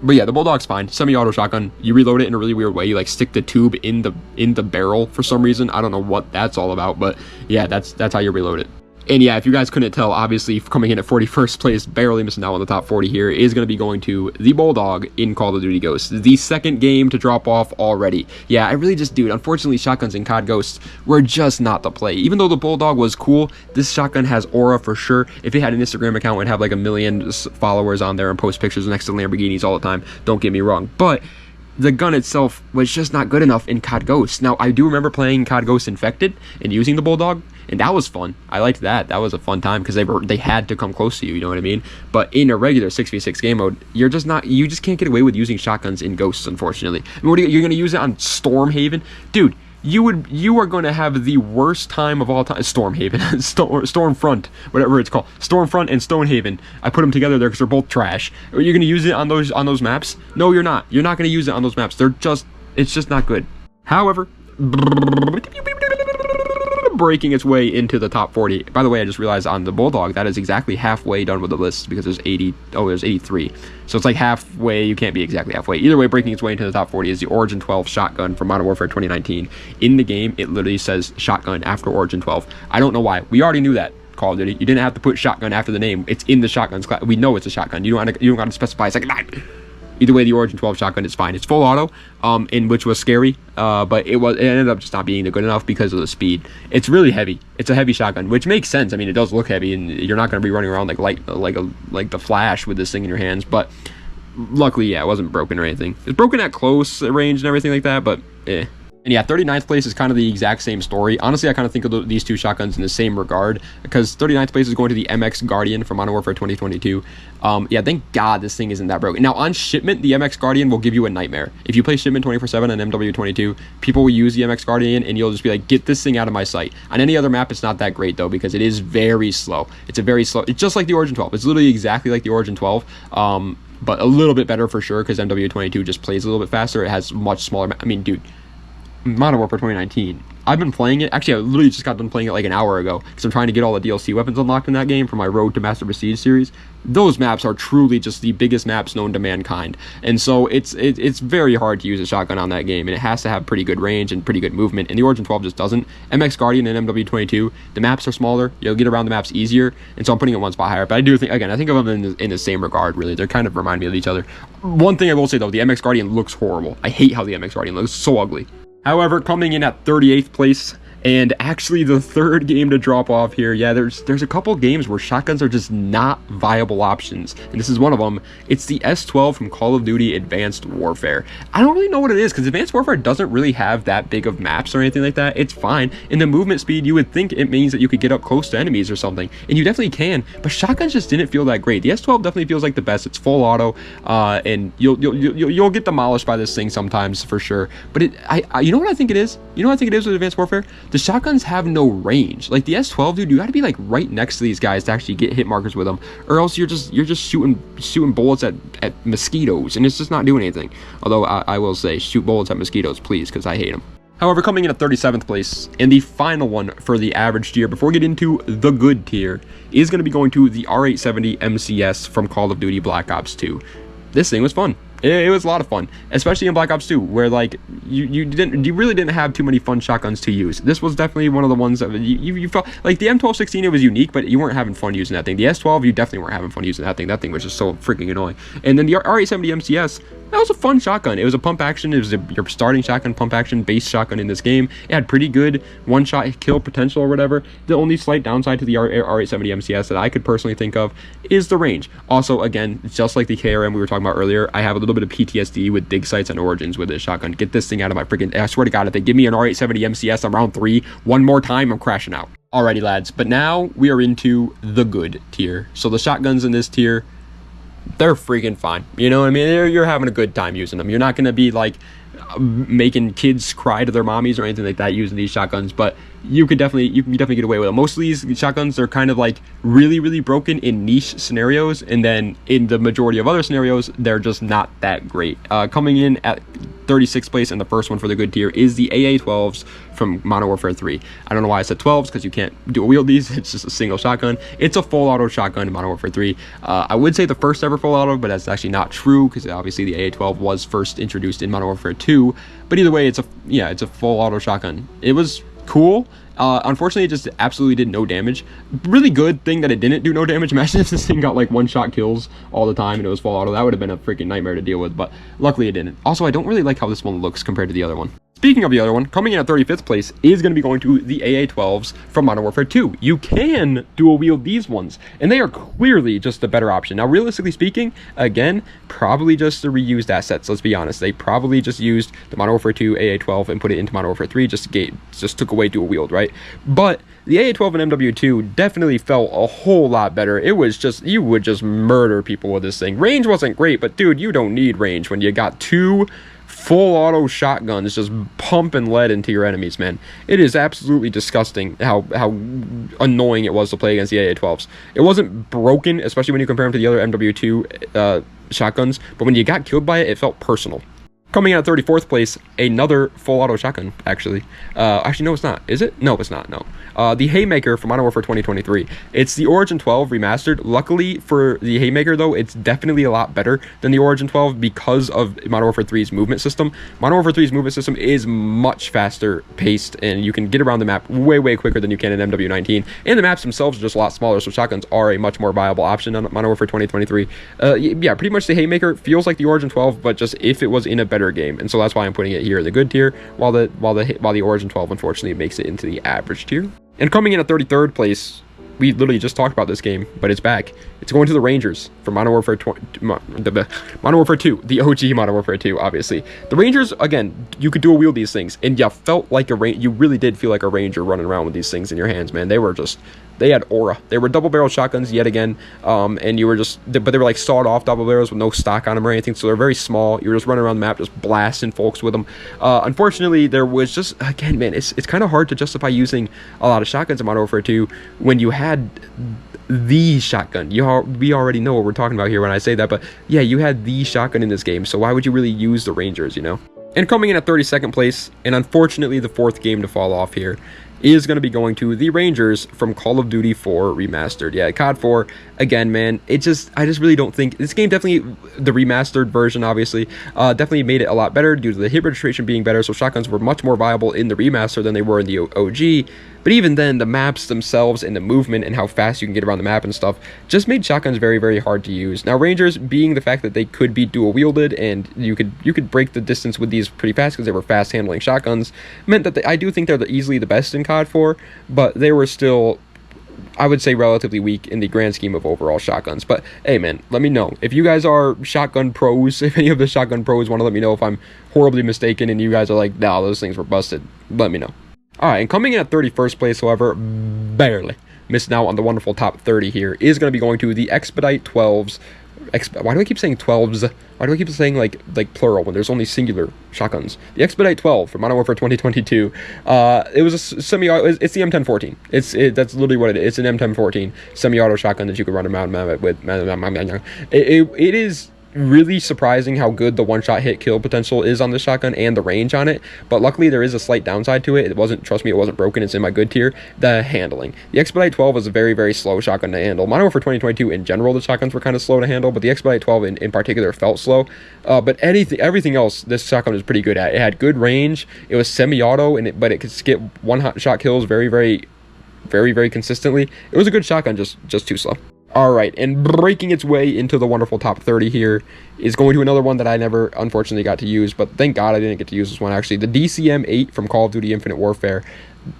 But yeah, the Bulldog's fine. Semi-auto shotgun. You reload it in a really weird way. You like stick the tube in the barrel for some reason. I don't know what that's all about, but yeah, that's how you reload it. And yeah, if you guys couldn't tell, obviously coming in at 41st place, barely missing out on the top 40 here, is going to be going to the Bulldog in Call of Duty Ghosts. The second game to drop off already. Yeah, I really just, dude, unfortunately, shotguns in COD Ghosts were just not the play. Even though the Bulldog was cool, this shotgun has aura for sure. If it had an Instagram account, it would have like 1 million followers on there and post pictures next to Lamborghinis all the time. Don't get me wrong. But the gun itself was just not good enough in COD Ghosts. Now, I do remember playing COD Ghosts Infected and using the Bulldog, and that was fun. I liked that. That was a fun time because they had to come close to you, you know what I mean? But in a regular 6v6 game mode, you just can't get away with using shotguns in Ghosts, unfortunately. I mean, you're going to use it on Stormhaven? Dude, you are going to have the worst time of all time. Stormhaven, Stormfront, whatever it's called. Stormfront and Stonehaven. I put them together there because they're both trash. Are you going to use it on those maps? No, you're not. You're not going to use it on those maps. It's just not good. However, breaking its way into the top 40. By the way, I just realized on the Bulldog, that is exactly halfway done with the list because there's 83. So it's like halfway. You can't be exactly halfway. Either way, breaking its way into the top 40 is the Origin 12 shotgun from Modern Warfare 2019. In the game, it literally says shotgun after Origin 12. I don't know why. We already knew that. Call of Duty. You didn't have to put shotgun after the name. It's in the shotguns class. We know it's a shotgun. You don't got to specify a second time. Either way, the Origin 12 shotgun is fine. It's full auto, in which was scary, but it ended up just not being good enough because of the speed. It's really heavy. It's a heavy shotgun, which makes sense. I mean, it does look heavy, and you're not going to be running around like the Flash with this thing in your hands. But luckily, yeah, it wasn't broken or anything. It's broken at close range and everything like that, but eh. And yeah, 39th place is kind of the exact same story. Honestly, I kind of think of these two shotguns in the same regard because 39th place is going to the MX Guardian from Modern Warfare 2022. Yeah, thank God this thing isn't that broken. Now, on shipment, the MX Guardian will give you a nightmare. If you play shipment 24/7 on MW22, people will use the MX Guardian and you'll just be like, get this thing out of my sight. On any other map, it's not that great though because it is very slow. It's just like the Origin 12. It's literally exactly like the Origin 12. But a little bit better for sure because MW22 just plays a little bit faster. It has much smaller. I mean, dude. Modern Warfare 2019. I've been playing it. Actually, I literally just got done playing it like an hour ago because I'm trying to get all the DLC weapons unlocked in that game for my Road to Master Prestige series. Those maps are truly just the biggest maps known to mankind, and so it's very hard to use a shotgun on that game, and it has to have pretty good range and pretty good movement. And the Origin 12 just doesn't. MX Guardian and MW22, the maps are smaller. You'll get around the maps easier, and so I'm putting it one spot higher. But I do think I think of them in the same regard. Really, they kind of remind me of each other. One thing I will say though, the MX Guardian looks horrible. I hate how the MX Guardian looks. So ugly. However, coming in at 38th place, and actually the third game to drop off here, yeah, there's a couple games where shotguns are just not viable options, and this is one of them. It's the S12 from Call of Duty Advanced Warfare. I don't really know what it is, because Advanced Warfare doesn't really have that big of maps or anything like that. It's fine. In the movement speed, you would think it means that you could get up close to enemies or something, and you definitely can, but shotguns just didn't feel that great. The S12 definitely feels like the best. It's full auto, and you'll get demolished by this thing sometimes for sure, but you know what I think it is? You know what I think it is with Advanced Warfare? The shotguns have no range. Like the S12, dude, you got to be like right next to these guys to actually get hit markers with them, or else you're just shooting bullets at mosquitoes, and it's just not doing anything. Although I will say, shoot bullets at mosquitoes, please, because I hate them. However, coming in at 37th place, and the final one for the average tier, before we get into the good tier, is going to be going to the R870 MCS from Call of Duty Black Ops 2. This thing was fun. It was a lot of fun, especially in Black Ops 2, where like you really didn't have too many fun shotguns to use. This was definitely one of the ones that you felt like the M1216. It was unique, but you weren't having fun using that thing. The S12, you definitely weren't having fun using that thing. That thing was just so freaking annoying. And then the R870 MCS, that was a fun shotgun. It was a pump action. It was your starting shotgun, pump action, base shotgun in this game. It had pretty good one-shot kill potential or whatever. The only slight downside to the R870 MCS that I could personally think of is the range. Also, again, just like the KRM we were talking about earlier, I have a little bit of PTSD with dig sites and Origins with this shotgun. Get this thing out of my freaking... I swear to God, if they give me an R870 MCS on round 3 one more time, I'm crashing out. Alrighty, lads. But now we are into the good tier. So the shotguns in this tier, they're freaking fine. You know what I mean? You're having a good time using them. You're not going to be like making kids cry to their mommies or anything like that using these shotguns, but you can definitely get away with them. Most of these shotguns are kind of like really broken in niche scenarios, and then in the majority of other scenarios, they're just not that great. Coming in at 36th place, and the first one for the good tier is the AA-12s from Modern Warfare 3. I don't know why I said 12s, because you can't dual wield these. It's just a single shotgun. It's a full auto shotgun in Modern Warfare 3. I would say the first ever full auto, but that's actually not true, because obviously the AA-12 was first introduced in Modern Warfare 2. But either way, it's a full auto shotgun. It was cool. Unfortunately, it just absolutely did no damage. Really good thing that it didn't do no damage. Imagine if this thing got like one-shot kills all the time and it was full auto. That would have been a freaking nightmare to deal with, but luckily it didn't. Also, I don't really like how this one looks compared to the other one. Speaking of the other one, coming in at 35th place is going to be going to the AA-12s from Modern Warfare 2. You can dual wield these ones, and they are clearly just the better option. Now, realistically speaking, again, probably just the reused assets, let's be honest. They probably just used the Modern Warfare 2 AA-12 and put it into Modern Warfare 3, just took away dual wield, right? But the AA-12 and MW2 definitely felt a whole lot better. It was just, you would just murder people with this thing. Range wasn't great, but dude, you don't need range when you got two full auto shotguns just pumping lead into your enemies, man. It is absolutely disgusting how annoying it was to play against the AA-12s. It wasn't broken, especially when you compare them to the other MW2 shotguns, but when you got killed by it, it felt personal. Coming in at 34th place, another full auto shotgun, actually. Actually, no, it's not. Is it? No, it's not, no. The Haymaker from Modern Warfare 2023. It's the Origin 12 remastered. Luckily for the Haymaker, though, it's definitely a lot better than the Origin 12 because of Modern Warfare 3's movement system. Modern Warfare 3's movement system is much faster paced, and you can get around the map way, way quicker than you can in MW19. And the maps themselves are just a lot smaller, so shotguns are a much more viable option on Modern Warfare 2023. Yeah, pretty much the Haymaker feels like the Origin 12, but just if it was in a better game, and so that's why I'm putting it here in the good tier, while the Origin 12 unfortunately makes it into the average tier. And coming in at 33rd place, we literally just talked about this game, but it's back. It's going to the Rangers from Modern Warfare 2, the OG Modern Warfare 2, obviously. The Rangers, again, you could dual wield these things, and you felt like you really did feel like a Ranger running around with these things in your hands, man. They had aura. They were double barrel shotguns yet again, and but they were like sawed off double barrels with no stock on them or anything, so they're very small. You were just running around the map, just blasting folks with them. Unfortunately, there was just, again, man, it's kind of hard to justify using a lot of shotguns in Modern Warfare 2 when you had the shotgun. We already know what we're talking about here when I say that, but yeah, you had the shotgun in this game, so why would you really use the Rangers, you know? And coming in at 32nd place, and unfortunately the fourth game to fall off here, is going to be going to the Rangers from Call of Duty 4 Remastered. Yeah, COD 4, again, man, I just really don't think, this game definitely, the remastered version, obviously, definitely made it a lot better due to the hit registration being better, so shotguns were much more viable in the remaster than they were in the OG. But even then, the maps themselves and the movement and how fast you can get around the map and stuff just made shotguns very, very hard to use. Now, Rangers, being the fact that they could be dual wielded and you could break the distance with these pretty fast because they were fast handling shotguns, meant that I do think they're easily the best in COD 4, but they were still, I would say, relatively weak in the grand scheme of overall shotguns. But hey, man, let me know if you guys are shotgun pros. If any of the shotgun pros want to let me know if I'm horribly mistaken and you guys are like, nah, those things were busted, let me know. Alright, and coming in at 31st place, however, barely missing out on the wonderful top 30 here, is going to be going to the Expedite 12s. Why do I keep saying 12s? Why do I keep saying like plural when there's only singular shotguns? The Expedite 12 from Modern Warfare 2022. It was a it's the M1014. That's literally what it is. It's an M1014 semi-auto shotgun that you can run around with. It is really surprising how good the one-shot hit kill potential is on this shotgun and the range on it, but luckily there is a slight downside to it. Trust me, it wasn't broken. It's in my good tier. The handling. The Expedite 12 was a very, very slow shotgun to handle. Modern Warfare 2022 in general, the shotguns were kind of slow to handle, but the Expedite 12 in particular felt slow. But everything else, this shotgun was pretty good at. It had good range. It was semi-auto, but it could skip one-shot kills very, very, very, very consistently. It was a good shotgun, just too slow. Alright, and breaking its way into the wonderful top 30 here is going to another one that I never, unfortunately, got to use, but thank God I didn't get to use this one, actually. The DCM-8 from Call of Duty Infinite Warfare.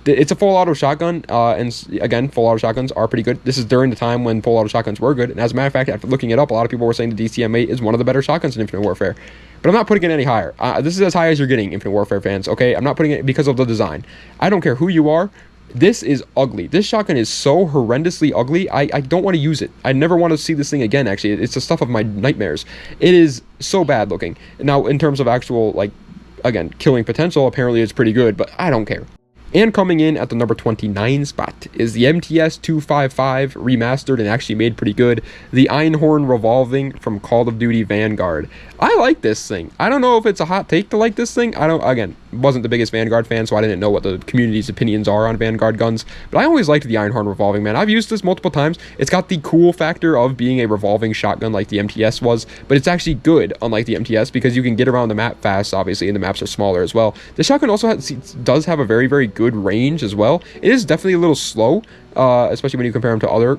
It's a full auto shotgun, and again, full auto shotguns are pretty good. This is during the time when full auto shotguns were good, and as a matter of fact, after looking it up, a lot of people were saying the DCM-8 is one of the better shotguns in Infinite Warfare. But I'm not putting it any higher. This is as high as you're getting, Infinite Warfare fans, okay? I'm not putting it because of the design. I don't care who you are. This is ugly. This shotgun is so horrendously ugly. I don't want to use it. I never want to see this thing again, actually. It's the stuff of my nightmares. It is so bad looking. Now, in terms of actual, again, killing potential, apparently it's pretty good, but I don't care. And coming in at the number 29 spot is the MTS 255 remastered and actually made pretty good. The Einhorn Revolving from Call of Duty Vanguard. I like this thing. I don't know if it's a hot take to like this thing. Again, wasn't the biggest Vanguard fan, so I didn't know what the community's opinions are on Vanguard guns. But I always liked the Einhorn Revolving, man. I've used this multiple times. It's got the cool factor of being a revolving shotgun like the MTS was, but it's actually good, unlike the MTS, because you can get around the map fast, obviously, and the maps are smaller as well. The shotgun also does have a very, very good good range as well. It is definitely a little slow, especially when you compare them to other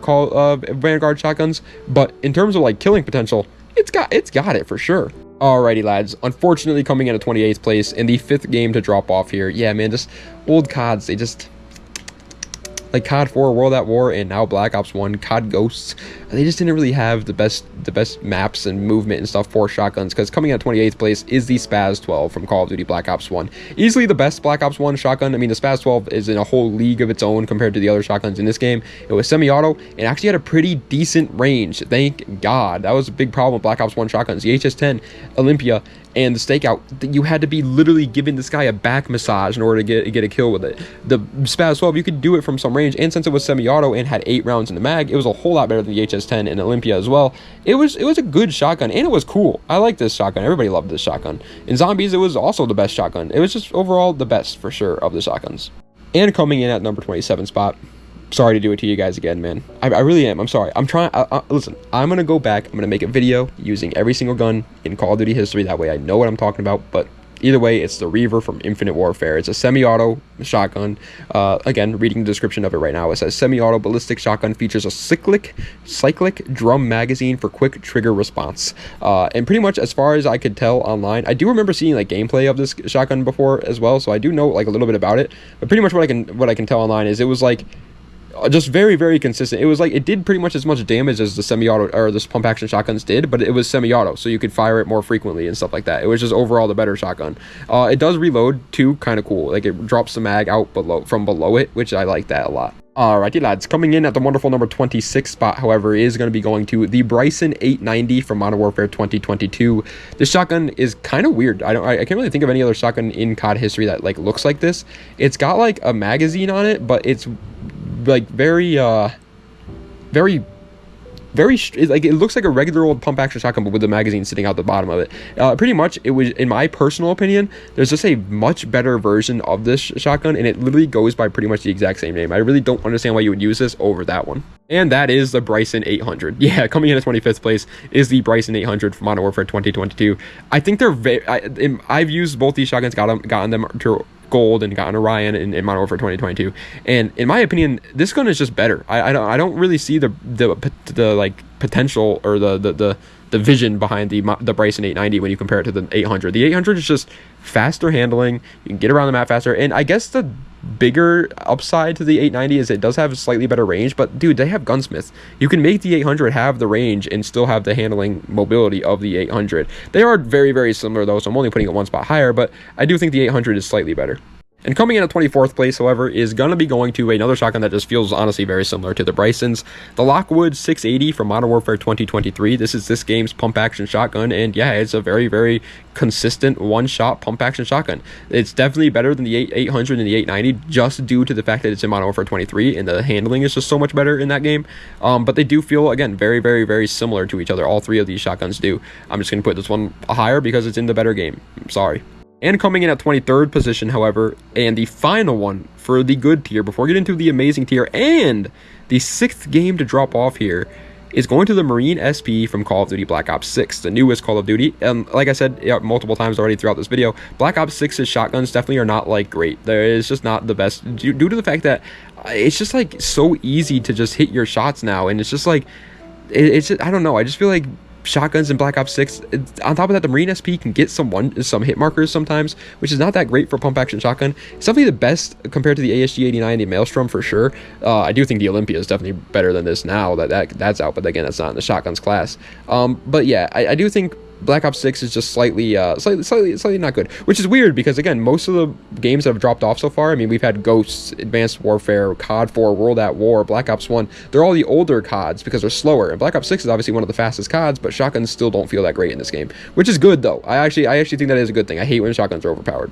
Vanguard shotguns, but in terms of like killing potential, it's got it for sure. Alrighty, lads, unfortunately coming in at 28th place in the 5th game to drop off here. Yeah, man, just old CODs, they just, like COD 4, World at War, and now Black Ops 1, COD Ghosts, they just didn't really have the best maps and movement and stuff for shotguns, because coming at 28th place is the Spaz 12 from Call of Duty Black Ops 1. Easily the best Black Ops 1 shotgun. I mean, the Spaz 12 is in a whole league of its own compared to the other shotguns in this game. It was semi-auto and actually had a pretty decent range, thank God. That was a big problem with Black Ops 1 shotguns. The HS-10, Olympia, and the Stakeout, you had to be literally giving this guy a back massage in order to get a kill with it. The Spaz 12, you could do it from some range, and since it was semi-auto and had 8 rounds in the mag, it was a whole lot better than the HS-10 and Olympia as well. It was a good shotgun, and it was cool. I like this shotgun. Everybody loved this shotgun. In Zombies, it was also the best shotgun. It was just overall the best, for sure, of the shotguns. And coming in at number 27 spot, sorry to do it to you guys again, man. I really am. I'm sorry. I'm trying. Listen, I'm going to go back. I'm going to make a video using every single gun in Call of Duty history. That way I know what I'm talking about. But either way, it's the Reaver from Infinite Warfare. It's a semi-auto shotgun. Again, reading the description of it right now, it says semi-auto ballistic shotgun features a cyclic drum magazine for quick trigger response. And pretty much as far as I could tell online, I do remember seeing like gameplay of this shotgun before as well. So I do know like a little bit about it. But pretty much what I can tell online is it was like just very, very consistent. It was like it did pretty much as much damage as the semi-auto or the pump action shotguns did, but it was semi-auto, so you could fire it more frequently and stuff like that. It was just overall the better shotgun. It does reload too, kind of cool. Like it drops the mag out from below it, which I like that a lot. Alrighty, lads, coming in at the wonderful number 26 spot, however, is going to be going to the Bryson 890 from Modern Warfare 2022. This shotgun is kind of weird. I can't really think of any other shotgun in COD history that like looks like this. It's got like a magazine on it, but it's like very like it looks like a regular old pump action shotgun, but with the magazine sitting out the bottom of it. Pretty much, it was, in my personal opinion, there's just a much better version of this shotgun, and it literally goes by pretty much the exact same name. I really don't understand why you would use this over that one. And that is the Bryson 800. Yeah, coming in at 25th place is the Bryson 800 from Modern Warfare 2022. I think they're I've used both these shotguns, gotten them to gold and gotten Orion in Modern Warfare 2022, and in my opinion, this gun is just better. I don't really see the like potential or the vision behind the Bryson 890 when you compare it to the 800. The 800 is just faster handling. You can get around the map faster, and I guess the bigger upside to the 890 is it does have a slightly better range, but dude, they have gunsmiths. You can make the 800 have the range and still have the handling mobility of the 800. They are very, very similar though, so I'm only putting it one spot higher, but I do think the 800 is slightly better. And coming in at 24th place, however, is going to be going to another shotgun that just feels honestly very similar to the Brysons. The Lockwood 680 from Modern Warfare 2023. This is this game's pump action shotgun, and yeah, it's a very, very consistent one-shot pump action shotgun. It's definitely better than the 800 and the 890 just due to the fact that it's in Modern Warfare 23, and the handling is just so much better in that game. But they do feel, again, very, very, very similar to each other. All three of these shotguns do. I'm just going to put this one higher because it's in the better game. I'm sorry. And coming in at 23rd position, however, and the final one for the good tier, before we get into the amazing tier, and the 6th game to drop off here, is going to the Marine SP from Call of Duty Black Ops 6, the newest Call of Duty. And like I said multiple times already throughout this video, Black Ops 6's shotguns definitely are not like great. It's just not the best due to the fact that it's just like so easy to just hit your shots now, and it's just like it's just, I don't know, I just feel like shotguns in Black Ops 6, on top of that, the Marine SP can get some hit markers sometimes, which is not that great for pump action shotgun. It's definitely the best compared to the ASG 89, the Maelstrom for sure. I do think the Olympia is definitely better than this now that's out, but again, that's not in the shotguns class. But yeah, I do think Black Ops 6 is just slightly not good, which is weird because again, most of the games that have dropped off so far, I mean, we've had Ghosts, Advanced Warfare, COD 4, World at War, Black Ops 1. They're all the older CODs because they're slower, and Black Ops 6 is obviously one of the fastest CODs, but shotguns still don't feel that great in this game, which is good though. I actually think that is a good thing. I hate when shotguns are overpowered.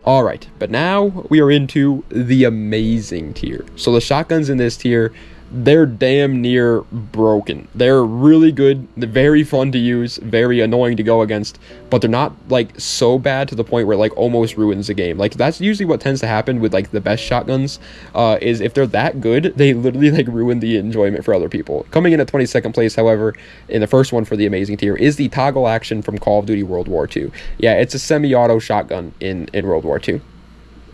Alright, but now we are into the amazing tier. So the shotguns in this tier, they're damn near broken. They're really good, they're very fun to use, very annoying to go against, but they're not like so bad to the point where it like almost ruins the game. Like that's usually what tends to happen with like the best shotguns, is if they're that good, they literally like ruin the enjoyment for other people. Coming in at 22nd place, however, in the first one for the amazing tier, is the Toggle Action from Call of Duty World War II. Yeah, it's a semi-auto shotgun in World War II.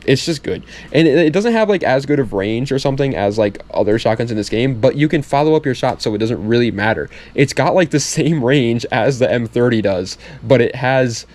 It's just good, and it doesn't have like as good of range or something as like other shotguns in this game, but you can follow up your shot, so it doesn't really matter. It's got like the same range as the M30 does, but it has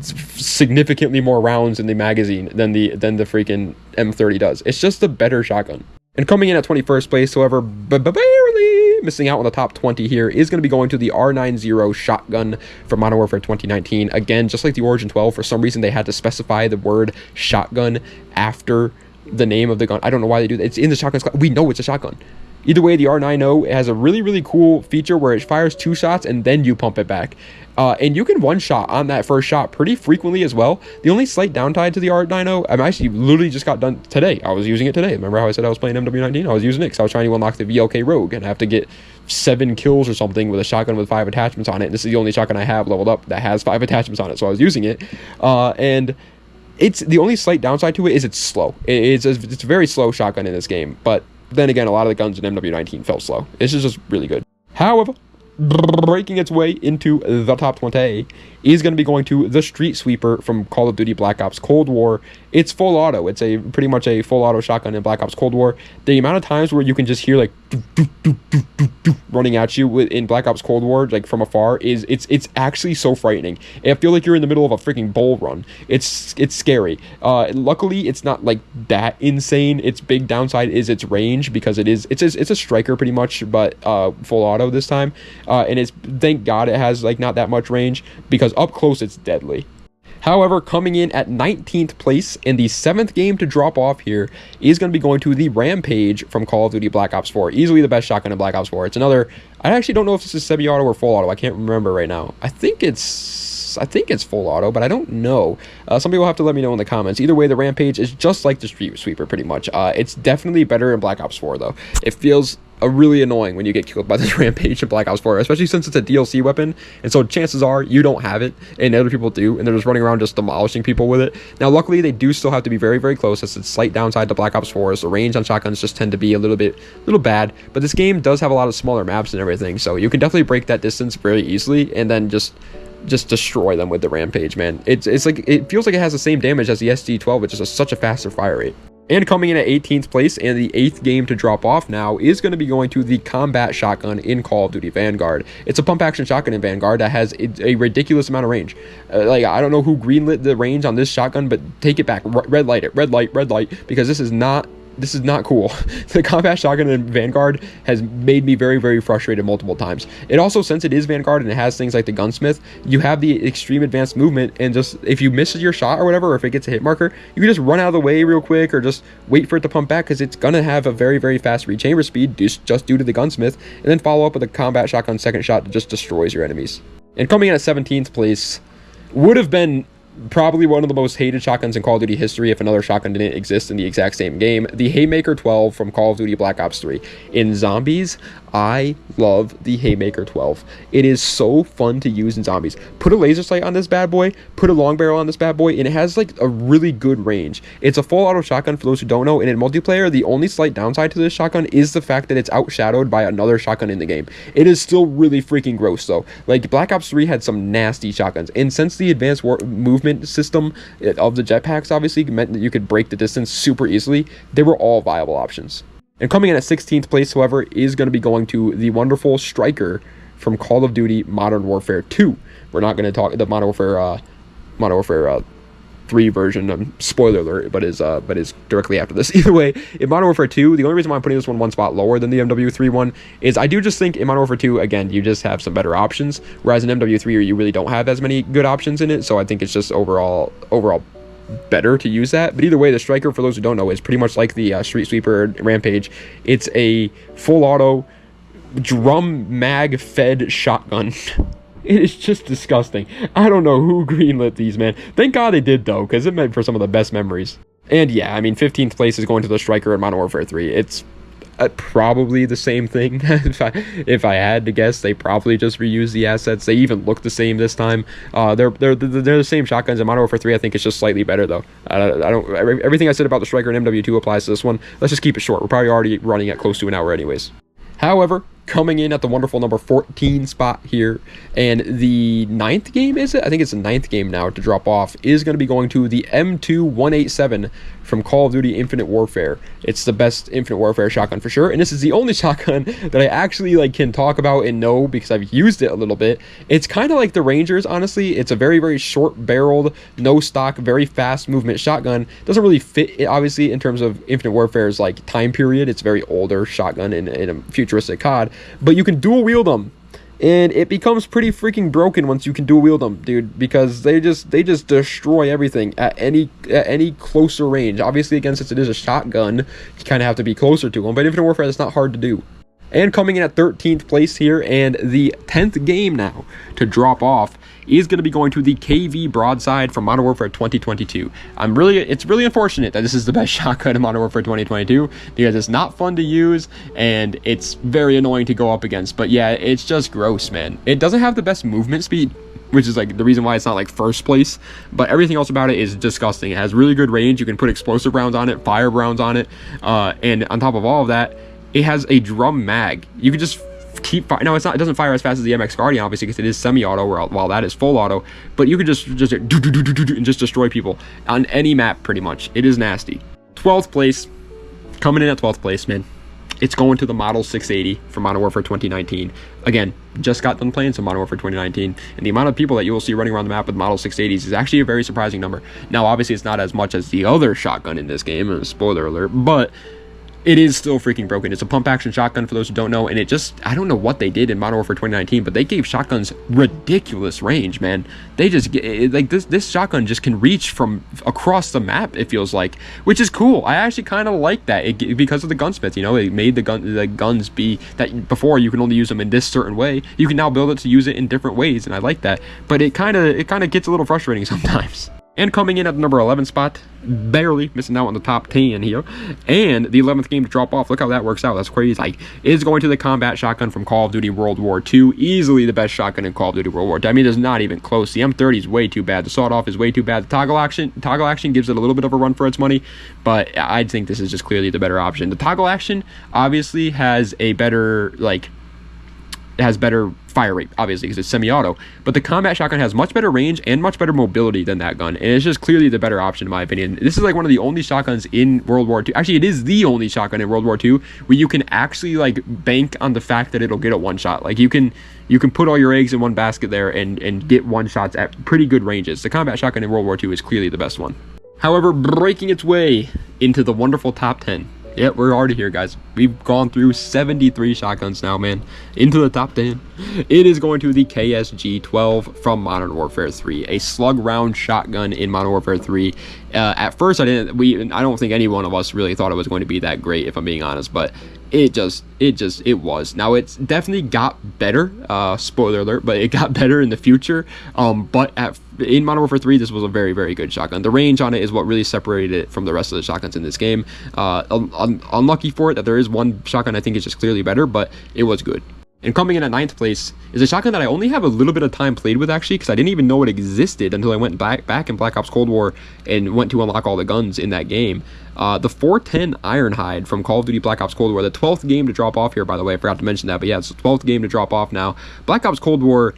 significantly more rounds in the magazine than the freaking M30 does. It's just a better shotgun. And coming in at 21st place, however, barely missing out on the top 20 here, is going to be going to the R90 shotgun from Modern Warfare 2019. Again, just like the Origin 12, for some reason they had to specify the word shotgun after the name of the gun. I don't know why they do that. It's in the shotgun class. We know it's a shotgun. Either way, the R90 has a really, really cool feature where it fires 2 shots and then you pump it back. And you can one-shot on that first shot pretty frequently as well. The only slight downside to the R90, I'm actually literally just got done today. I was using it today. Remember how I said I was playing MW19? I was using it because I was trying to unlock the VLK Rogue, and I have to get 7 kills or something with a shotgun with 5 attachments on it. And this is the only shotgun I have leveled up that has 5 attachments on it, so I was using it. And it's the only slight downside to it is it's slow. It's a very slow shotgun in this game, but then again, a lot of the guns in MW19 felt slow. This is just really good. However, breaking its way into the top 20 is going to be going to the Street Sweeper from Call of Duty Black Ops Cold War. It's full auto. It's a pretty much a full auto shotgun in Black Ops Cold War. The amount of times where you can just hear like running at you in Black Ops Cold War, like from afar, it's actually so frightening. I feel like you're in the middle of a freaking bull run. It's scary. Luckily, it's not like that insane. Its big downside is its range, because it's a striker pretty much, but full auto this time. And it's, thank God it has like not that much range, because up close it's deadly. However, coming in at 19th place and the 7th game to drop off here is going to be going to the Rampage from Call of Duty Black Ops 4. Easily the best shotgun in Black Ops 4. It's another, I actually don't know if this is semi-auto or full auto. I can't remember right now. I think it's full auto, but I don't know. Some people have to let me know in the comments. Either way, the Rampage is just like the Street Sweeper pretty much. It's definitely better in Black Ops 4 though. It feels really annoying when you get killed by this Rampage in Black Ops 4, especially since it's a DLC weapon, and so chances are you don't have it and other people do, and they're just running around just demolishing people with it. Now luckily they do still have to be very, very close. That's a slight downside to Black Ops 4, is the range on shotguns just tend to be a little bad, but this game does have a lot of smaller maps and everything, so you can definitely break that distance very easily and then just destroy them with the Rampage, man. It's like, it feels like it has the same damage as the SG-12, which is such a faster fire rate. And coming in at 18th place and the 8th game to drop off now is going to be going to the combat shotgun in Call of Duty Vanguard. It's a pump action shotgun in Vanguard that has a ridiculous amount of range. Like, I don't know who greenlit the range on this shotgun, but take it back. Red light it. Red light, because this is not cool. The combat shotgun in Vanguard has made me very, very frustrated multiple times. It also, since it is Vanguard and it has things like the gunsmith, you have the extreme advanced movement, and just if you miss your shot or whatever, or if it gets a hit marker, you can just run out of the way real quick or just wait for it to pump back, because it's gonna have a very, very fast rechamber speed just due to the gunsmith, and then follow up with a combat shotgun second shot that just destroys your enemies. And coming in at 17th place would have been probably one of the most hated shotguns in Call of Duty history if another shotgun didn't exist in the exact same game. The Haymaker 12 from Call of Duty Black Ops 3. In zombies, I love the Haymaker 12. It is so fun to use in zombies. Put a laser sight on this bad boy, put a long barrel on this bad boy, and it has like a really good range. It's a full auto shotgun for those who don't know, and in multiplayer, the only slight downside to this shotgun is the fact that it's outshadowed by another shotgun in the game. It is still really freaking gross though. Like, Black Ops 3 had some nasty shotguns, and since the advanced movement system of the jetpacks obviously meant that you could break the distance super easily, they were all viable options. And coming in at 16th place, however, is going to be going to the wonderful Striker from Call of Duty Modern Warfare 2. We're not going to talk the Modern Warfare 3 version, spoiler alert, but is directly after this. Either way, in Modern Warfare 2, the only reason why I'm putting this one spot lower than the MW3 one is I do just think in Modern Warfare 2, again, you just have some better options, whereas in MW3 you really don't have as many good options in it, so I think it's just overall better to use that. But either way, the Striker, for those who don't know, is pretty much like the Street Sweeper Rampage. It's a full auto drum mag fed shotgun. It is just disgusting. I don't know who greenlit these, man. Thank God they did though, because it made for some of the best memories. And yeah, I mean, 15th place is going to the Striker in Modern Warfare 3. It's probably the same thing. if I had to guess, they probably just reused the assets. They even look the same this time. They're the same shotguns in Modern Warfare 3. I think it's just slightly better though. Everything I said about the Striker and MW2 applies to this one. Let's just keep it short. We're probably already running at close to an hour anyways. However, coming in at the wonderful number 14 spot here, and the 9th game, is it? I think it's the 9th game now to drop off, is going to be going to the M2187 from Call of Duty Infinite Warfare. It's the best Infinite Warfare shotgun for sure, and this is the only shotgun that I actually like can talk about and know because I've used it a little bit. It's kind of like the Rangers, honestly. It's a very, very short barreled, no stock, very fast movement shotgun. Doesn't really fit, obviously, in terms of Infinite Warfare's like time period. It's a very older shotgun in a futuristic COD, but you can dual wield them. And it becomes pretty freaking broken once you can dual wield them, dude, because they just destroy everything at any closer range. Obviously, again, since it is a shotgun, you kind of have to be closer to them. But Infinite Warfare, it's not hard to do. And coming in at 13th place here, and the 10th game now to drop off, is going to be going to the KV Broadside from Modern Warfare 2022. It's really unfortunate that this is the best shotgun in Modern Warfare 2022 because it's not fun to use and it's very annoying to go up against. But yeah, it's just gross, man. It doesn't have the best movement speed, which is like the reason why it's not like first place, but everything else about it is disgusting. It has really good range. You can put explosive rounds on it, fire rounds on it, and on top of all of that, it has a drum mag. You can just keep fire. No, it doesn't fire as fast as the MX Guardian, obviously, because it is semi-auto, while that is full auto. But you can just and just destroy people on any map, pretty much. It is nasty. 12th place, coming in at 12th place, man. It's going to the Model 680 from Modern Warfare 2019. Again, just got done playing some Modern Warfare 2019, and the amount of people that you will see running around the map with Model 680s is actually a very surprising number. Now, obviously, it's not as much as the other shotgun in this game, spoiler alert, but it is still freaking broken. It's a pump action shotgun for those who don't know, and I don't know what they did in Modern Warfare 2019, but they gave shotguns ridiculous range, man. They just like this shotgun just can reach from across the map, it feels like, which is cool. I actually kind of like that because of the gunsmith, you know. It made the guns be that before you can only use them in this certain way. You can now build it to use it in different ways, and I like that. But it kind of gets a little frustrating sometimes. And coming in at the number 11 spot, barely missing out on the top 10 here, and the 11th game to drop off. Look how that works out. That's crazy. Like, is going to the combat shotgun from Call of Duty World War II. Easily the best shotgun in Call of Duty World War II. I mean, it's not even close. The M30 is way too bad. The sawed-off is way too bad. The toggle action gives it a little bit of a run for its money, but I think this is just clearly the better option. The toggle action obviously has a better, like, it has better fire rate, obviously, because it's semi-auto, but the combat shotgun has much better range and much better mobility than that gun, and it's just clearly the better option in my opinion. This is like one of the only shotguns in World War II. Actually, it is the only shotgun in World War II where you can actually like bank on the fact that it'll get a one shot. Like you can put all your eggs in one basket there and get one shots at pretty good ranges. The combat shotgun in World War II is clearly the best one. However, breaking its way into the wonderful top 10. Yep, we're already here, guys. We've gone through 73 shotguns now, man. Into the top 10. It is going to the KSG-12 from Modern Warfare 3. A slug round shotgun in Modern Warfare 3. At first, I don't think any one of us really thought it was going to be that great, if I'm being honest, but it was. Now, it's definitely got better, spoiler alert, but it got better in the future, but in Modern Warfare 3, this was a very, very good shotgun. The range on it is what really separated it from the rest of the shotguns in this game. Unlucky for it that there is one shotgun I think is just clearly better, but it was good. And coming in at 9th place is a shotgun that I only have a little bit of time played with, actually, because I didn't even know it existed until I went back in Black Ops Cold War and went to unlock all the guns in that game. The 410 Ironhide from Call of Duty Black Ops Cold War, the 12th game to drop off here, by the way. I forgot to mention that, but yeah, it's the 12th game to drop off now. Black Ops Cold War,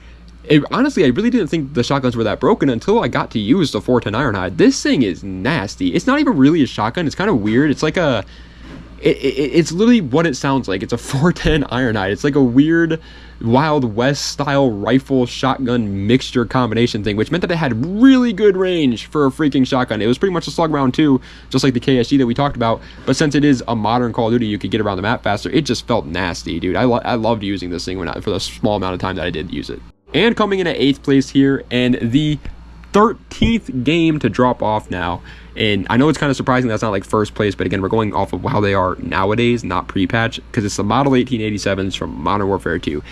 honestly, I really didn't think the shotguns were that broken until I got to use the 410 Ironhide. This thing is nasty. It's not even really a shotgun. It's kind of weird. It's like it's literally what it sounds like. It's a 410 Ironhide. It's like a weird Wild West style rifle shotgun mixture combination thing, which meant that it had really good range for a freaking shotgun. It was pretty much a slug round too, just like the KSG that we talked about, but since it is a modern Call of Duty, you could get around the map faster. It just felt nasty, dude. I loved using this thing for the small amount of time that I did use it. And coming in at 8th place here, and the 13th game to drop off now. And I know it's kind of surprising that's not like first place, but again, we're going off of how they are nowadays, not pre-patch, because it's the Model 1887s from Modern Warfare 2.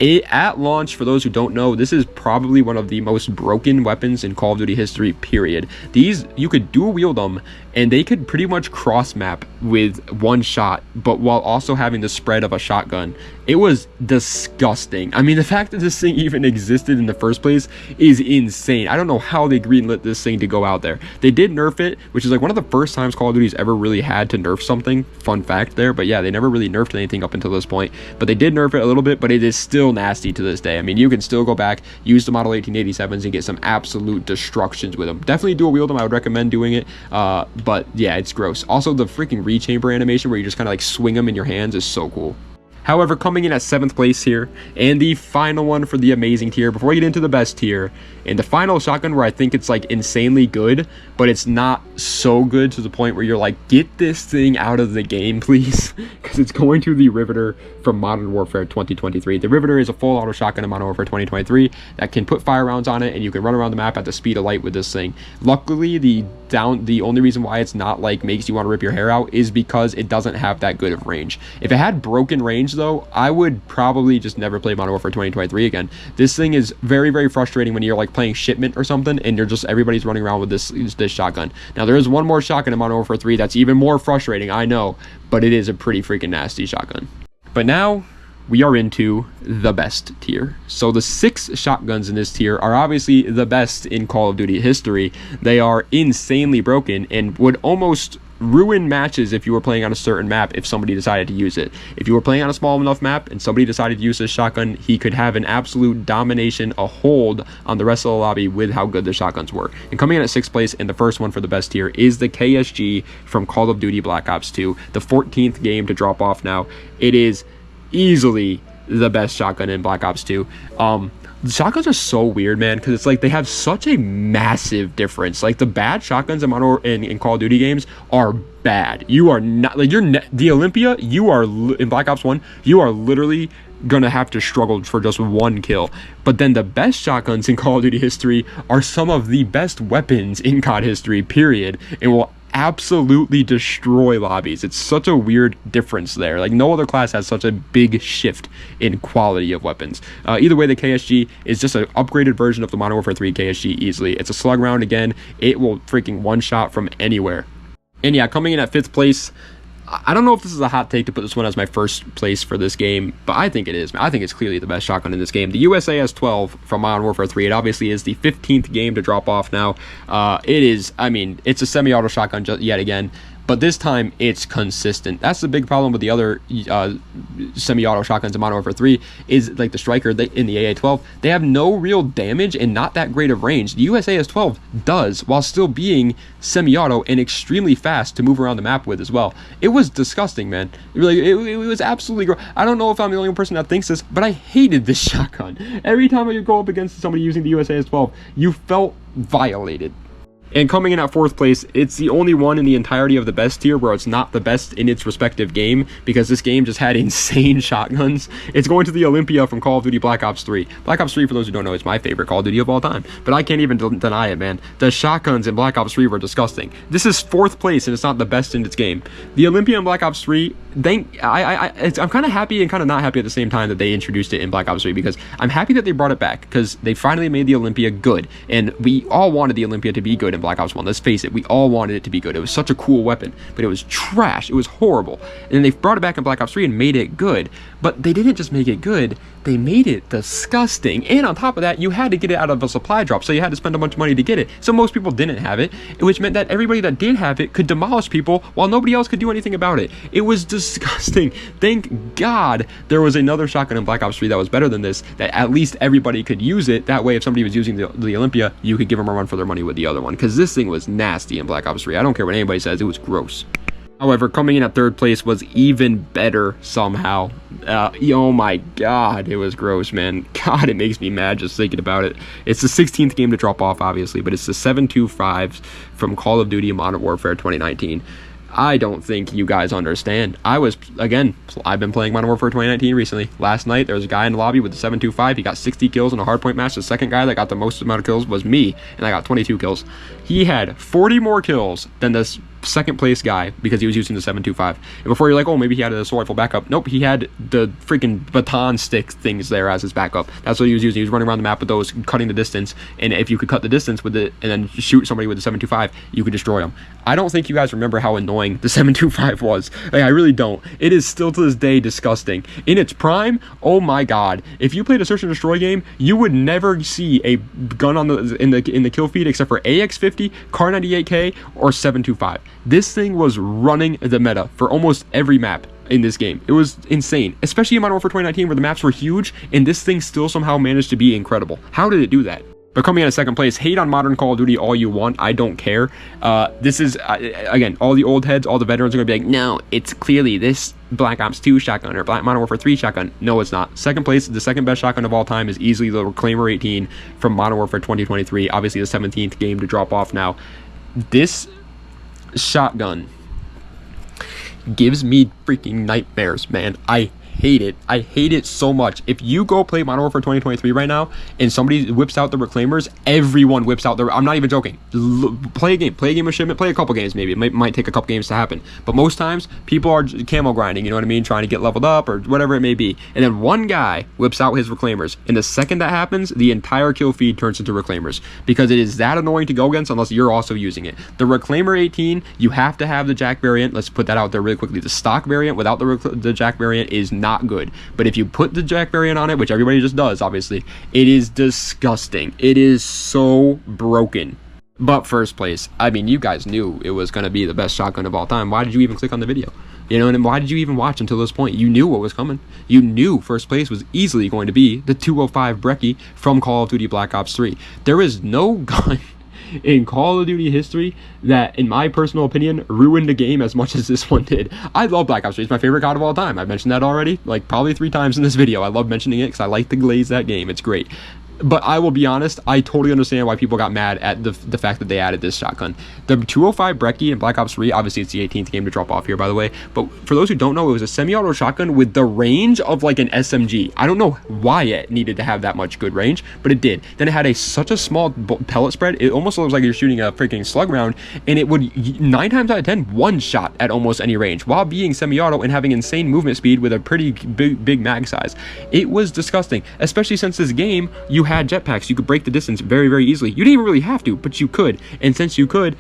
At launch, for those who don't know, this is probably one of the most broken weapons in Call of Duty history, period. These, you could dual wield them, and they could pretty much cross map with one shot, but while also having the spread of a shotgun. It was disgusting. I mean, the fact that this thing even existed in the first place is insane. I don't know how they greenlit this thing to go out there. They did nerf it, which is like one of the first times Call of Duty's ever really had to nerf something. Fun fact there. But yeah, they never really nerfed anything up until this point. But they did nerf it a little bit, but it is still nasty to this day. I mean, you can still go back, use the Model 1887s, and get some absolute destructions with them. Definitely dual wield them. I would recommend doing it. But yeah, it's gross. Also, the freaking rechamber animation where you just kind of like swing them in your hands is so cool. However, coming in at 7th place here, and the final one for the amazing tier, before we get into the best tier, and the final shotgun where I think it's like insanely good, but it's not so good to the point where you're like, get this thing out of the game, please, because it's going to the Riveter from Modern Warfare 2023. The Riveter is a full auto shotgun in Modern Warfare 2023 that can put fire rounds on it, and you can run around the map at the speed of light with this thing. Luckily, the only reason why it's not like makes you want to rip your hair out is because it doesn't have that good of range. If it had broken range though, I would probably just never play Modern Warfare 2023 again. This thing is very, very frustrating when you're like playing Shipment or something and you're just everybody's running around with this shotgun. Now there is one more shotgun in Modern Warfare 3 that's even more frustrating, I know, but it is a pretty freaking nasty shotgun. But now we are into the best tier. So the 6 shotguns in this tier are obviously the best in Call of Duty history. They are insanely broken and would almost ruin matches if you were playing on a certain map if somebody decided to use it. If you were playing on a small enough map and somebody decided to use this shotgun, he could have an absolute domination, a hold on the rest of the lobby with how good the shotguns were. And coming in at 6th place and the first one for the best tier is the KSG from Call of Duty Black Ops 2, the 14th game to drop off now. It is easily the best shotgun in Black Ops 2. The shotguns are so weird, man, because it's like they have such a massive difference. Like the bad shotguns in Call of Duty games are bad. You are not like the Olympia. You are in Black Ops 1. You are literally gonna have to struggle for just one kill. But then the best shotguns in Call of Duty history are some of the best weapons in COD history, period, and will absolutely destroy lobbies. It's such a weird difference there. Like no other class has such a big shift in quality of weapons. Either way, the KSG is just an upgraded version of the Modern Warfare 3 KSG easily. It's a slug round again. It will freaking one shot from anywhere. And yeah, coming in at 5th place, I don't know if this is a hot take to put this one as my first place for this game, but I think it is. I think it's clearly the best shotgun in this game. The USAS-12 from Modern Warfare 3, it obviously is the 15th game to drop off now. It is, I mean, it's a semi-auto shotgun yet again, but this time it's consistent. That's the big problem with the other semi-auto shotguns in Modern Warfare 3 is like the Striker in the AA-12. They have no real damage and not that great of range. The USAS-12 does, while still being semi-auto and extremely fast to move around the map with as well. It was disgusting, man. It was absolutely gross. I don't know if I'm the only person that thinks this, but I hated this shotgun. Every time you go up against somebody using the USAS-12, you felt violated. And coming in at 4th place, it's the only one in the entirety of the best tier where it's not the best in its respective game, because this game just had insane shotguns. It's going to the Olympia from Call of Duty Black Ops 3. Black Ops 3, for those who don't know, is my favorite Call of Duty of all time, but I can't even deny it, man. The shotguns in Black Ops 3 were disgusting. This is 4th place, and it's not the best in its game. The Olympia in Black Ops 3, I'm kind of happy and kind of not happy at the same time that they introduced it in Black Ops 3, because I'm happy that they brought it back, because they finally made the Olympia good, and we all wanted the Olympia to be good in Black Ops 1. Let's face it, we all wanted it to be good. It was such a cool weapon, but it was trash. It was horrible. And then they brought it back in Black Ops 3 and made it good. But they didn't just make it good, they made it disgusting. And on top of that, you had to get it out of a supply drop, so you had to spend a bunch of money to get it. So most people didn't have it, which meant that everybody that did have it could demolish people while nobody else could do anything about it. It was disgusting. Thank God there was another shotgun in Black Ops 3 that was better than this, that at least everybody could use it. That way, if somebody was using the Olympia, you could give them a run for their money with the other one, because this thing was nasty in Black Ops 3. I don't care what anybody says, it was gross. However, coming in at 3rd place was even better somehow. Oh my God, it was gross, man. God, it makes me mad just thinking about it. It's the 16th game to drop off, obviously, but it's the 725 from Call of Duty Modern Warfare 2019. I don't think you guys understand. I've been playing Modern Warfare 2019 recently. Last night, there was a guy in the lobby with the 725. He got 60 kills in a hardpoint match. The second guy that got the most amount of kills was me, and I got 22 kills. He had 40 more kills than this second place guy because he was using the 7.25. And before you're like, oh, maybe he had a assault rifle backup. Nope, he had the freaking baton stick things there as his backup. That's what he was using. He was running around the map with those, cutting the distance. And if you could cut the distance with it and then shoot somebody with the 7.25, you could destroy them. I don't think you guys remember how annoying the 7.25 was. Like, I really don't. It is still to this day disgusting. In its prime, oh my god, if you played a search and destroy game, you would never see a gun on in the kill feed except for AX50, Kar 98K, or 7.25. This thing was running the meta for almost every map in this game. It was insane, especially in Modern Warfare 2019 where the maps were huge and this thing still somehow managed to be incredible. How did it do that? But coming in at second place, hate on modern Call of Duty all you want. I don't care. This is, again, all the old heads, all the veterans are going to be like, no, it's clearly this Black Ops 2 shotgun or Modern Warfare 3 shotgun. No, it's not. Second place, the second best shotgun of all time is easily the Reclaimer 18 from Modern Warfare 2023. Obviously, the 17th game to drop off now. This shotgun gives me freaking nightmares, man. I hate it. I hate it so much. If you go play Modern Warfare 2023 right now and somebody whips out the Reclaimers, everyone whips out I'm not even joking. Play a game of shipment, play a couple games maybe. It might take a couple games to happen. But most times, people are camo grinding, you know what I mean? Trying to get leveled up or whatever it may be. And then one guy whips out his Reclaimers. And the second that happens, the entire kill feed turns into Reclaimers. Because it is that annoying to go against unless you're also using it. The Reclaimer 18, you have to have the Jack variant. Let's put that out there really quickly. The stock variant without the Jack variant is not good, but if you put the Jack variant on it, which everybody just does, obviously, it is disgusting. It is so broken. But first place, I mean, you guys knew it was going to be the best shotgun of all time. Why did you even click on the video? You know, and why did you even watch until this point? You knew what was coming. You knew first place was easily going to be the 205 Brecci from Call of Duty Black Ops 3. There is no gun in Call of Duty history that, in my personal opinion, ruined the game as much as this one did. I love Black Ops 3. It's my favorite COD of all time. I've mentioned that already, like probably 3 times in this video. I love mentioning it because I like to glaze that game. It's great. But I will be honest, I totally understand why people got mad at the fact that they added this shotgun. The 205 Brecci in Black Ops 3, obviously it's the 18th game to drop off here, by the way, but for those who don't know, it was a semi-auto shotgun with the range of like an SMG. I don't know why it needed to have that much good range, but it did. Then it had such a small pellet spread, it almost looks like you're shooting a freaking slug round, and it would 9 times out of 10 one shot at almost any range, while being semi-auto and having insane movement speed with a pretty big mag size. It was disgusting, especially since this game, you had jetpacks. You could break the distance very, very easily. You didn't even really have to, but you could. And since you could,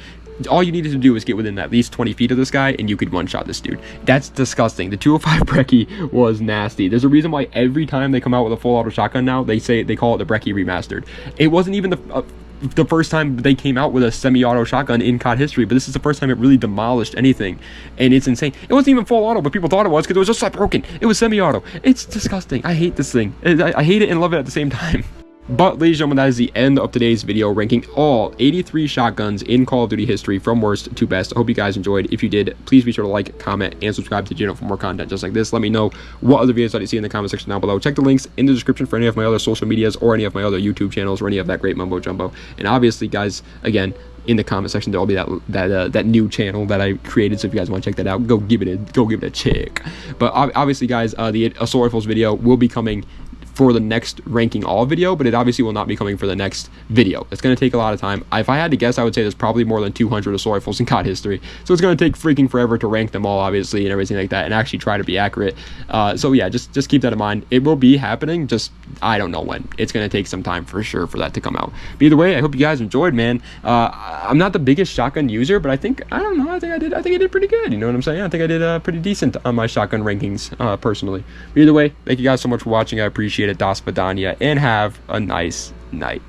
all you needed to do was get within at least 20 feet of this guy, and you could one-shot this dude. That's disgusting. The 205 Brecci was nasty. There's a reason why every time they come out with a full auto shotgun now, they call it the Brecci Remastered. It wasn't even the first time they came out with a semi-auto shotgun in COD history, but this is the first time it really demolished anything, and it's insane. It wasn't even full auto, but people thought it was because it was just like broken. It was semi-auto. It's disgusting. I hate this thing. I hate it and love it at the same time. But ladies and gentlemen, that is the end of today's video ranking all 83 shotguns in Call of Duty history from worst to best. I hope you guys enjoyed. If you did, please be sure to like, comment, and subscribe to the channel for more content just like this. Let me know what other videos that you see in the comment section down below. Check the links in the description for any of my other social medias or any of my other YouTube channels or any of that great mumbo jumbo. And obviously, guys, again, in the comment section there'll be that new channel that I created, so if you guys want to check that out, go give it a check. But obviously, guys, the assault rifles video will be coming for the next ranking all video, but it obviously will not be coming for the next video. It's going to take a lot of time. If I had to guess, I would say there's probably more than 200 assault rifles in COD history, so it's going to take freaking forever to rank them all, obviously, and everything like that, and actually try to be accurate. So yeah, just keep that in mind. It will be happening, just I don't know when. It's going to take some time for sure for that to come out. But either way, I hope you guys enjoyed, man. I'm not the biggest shotgun user, but I think I did pretty good. You know what I'm saying? I think I did pretty decent on my shotgun rankings personally. But either way, thank you guys so much for watching. I appreciate it. Das Vidania, and have a nice night.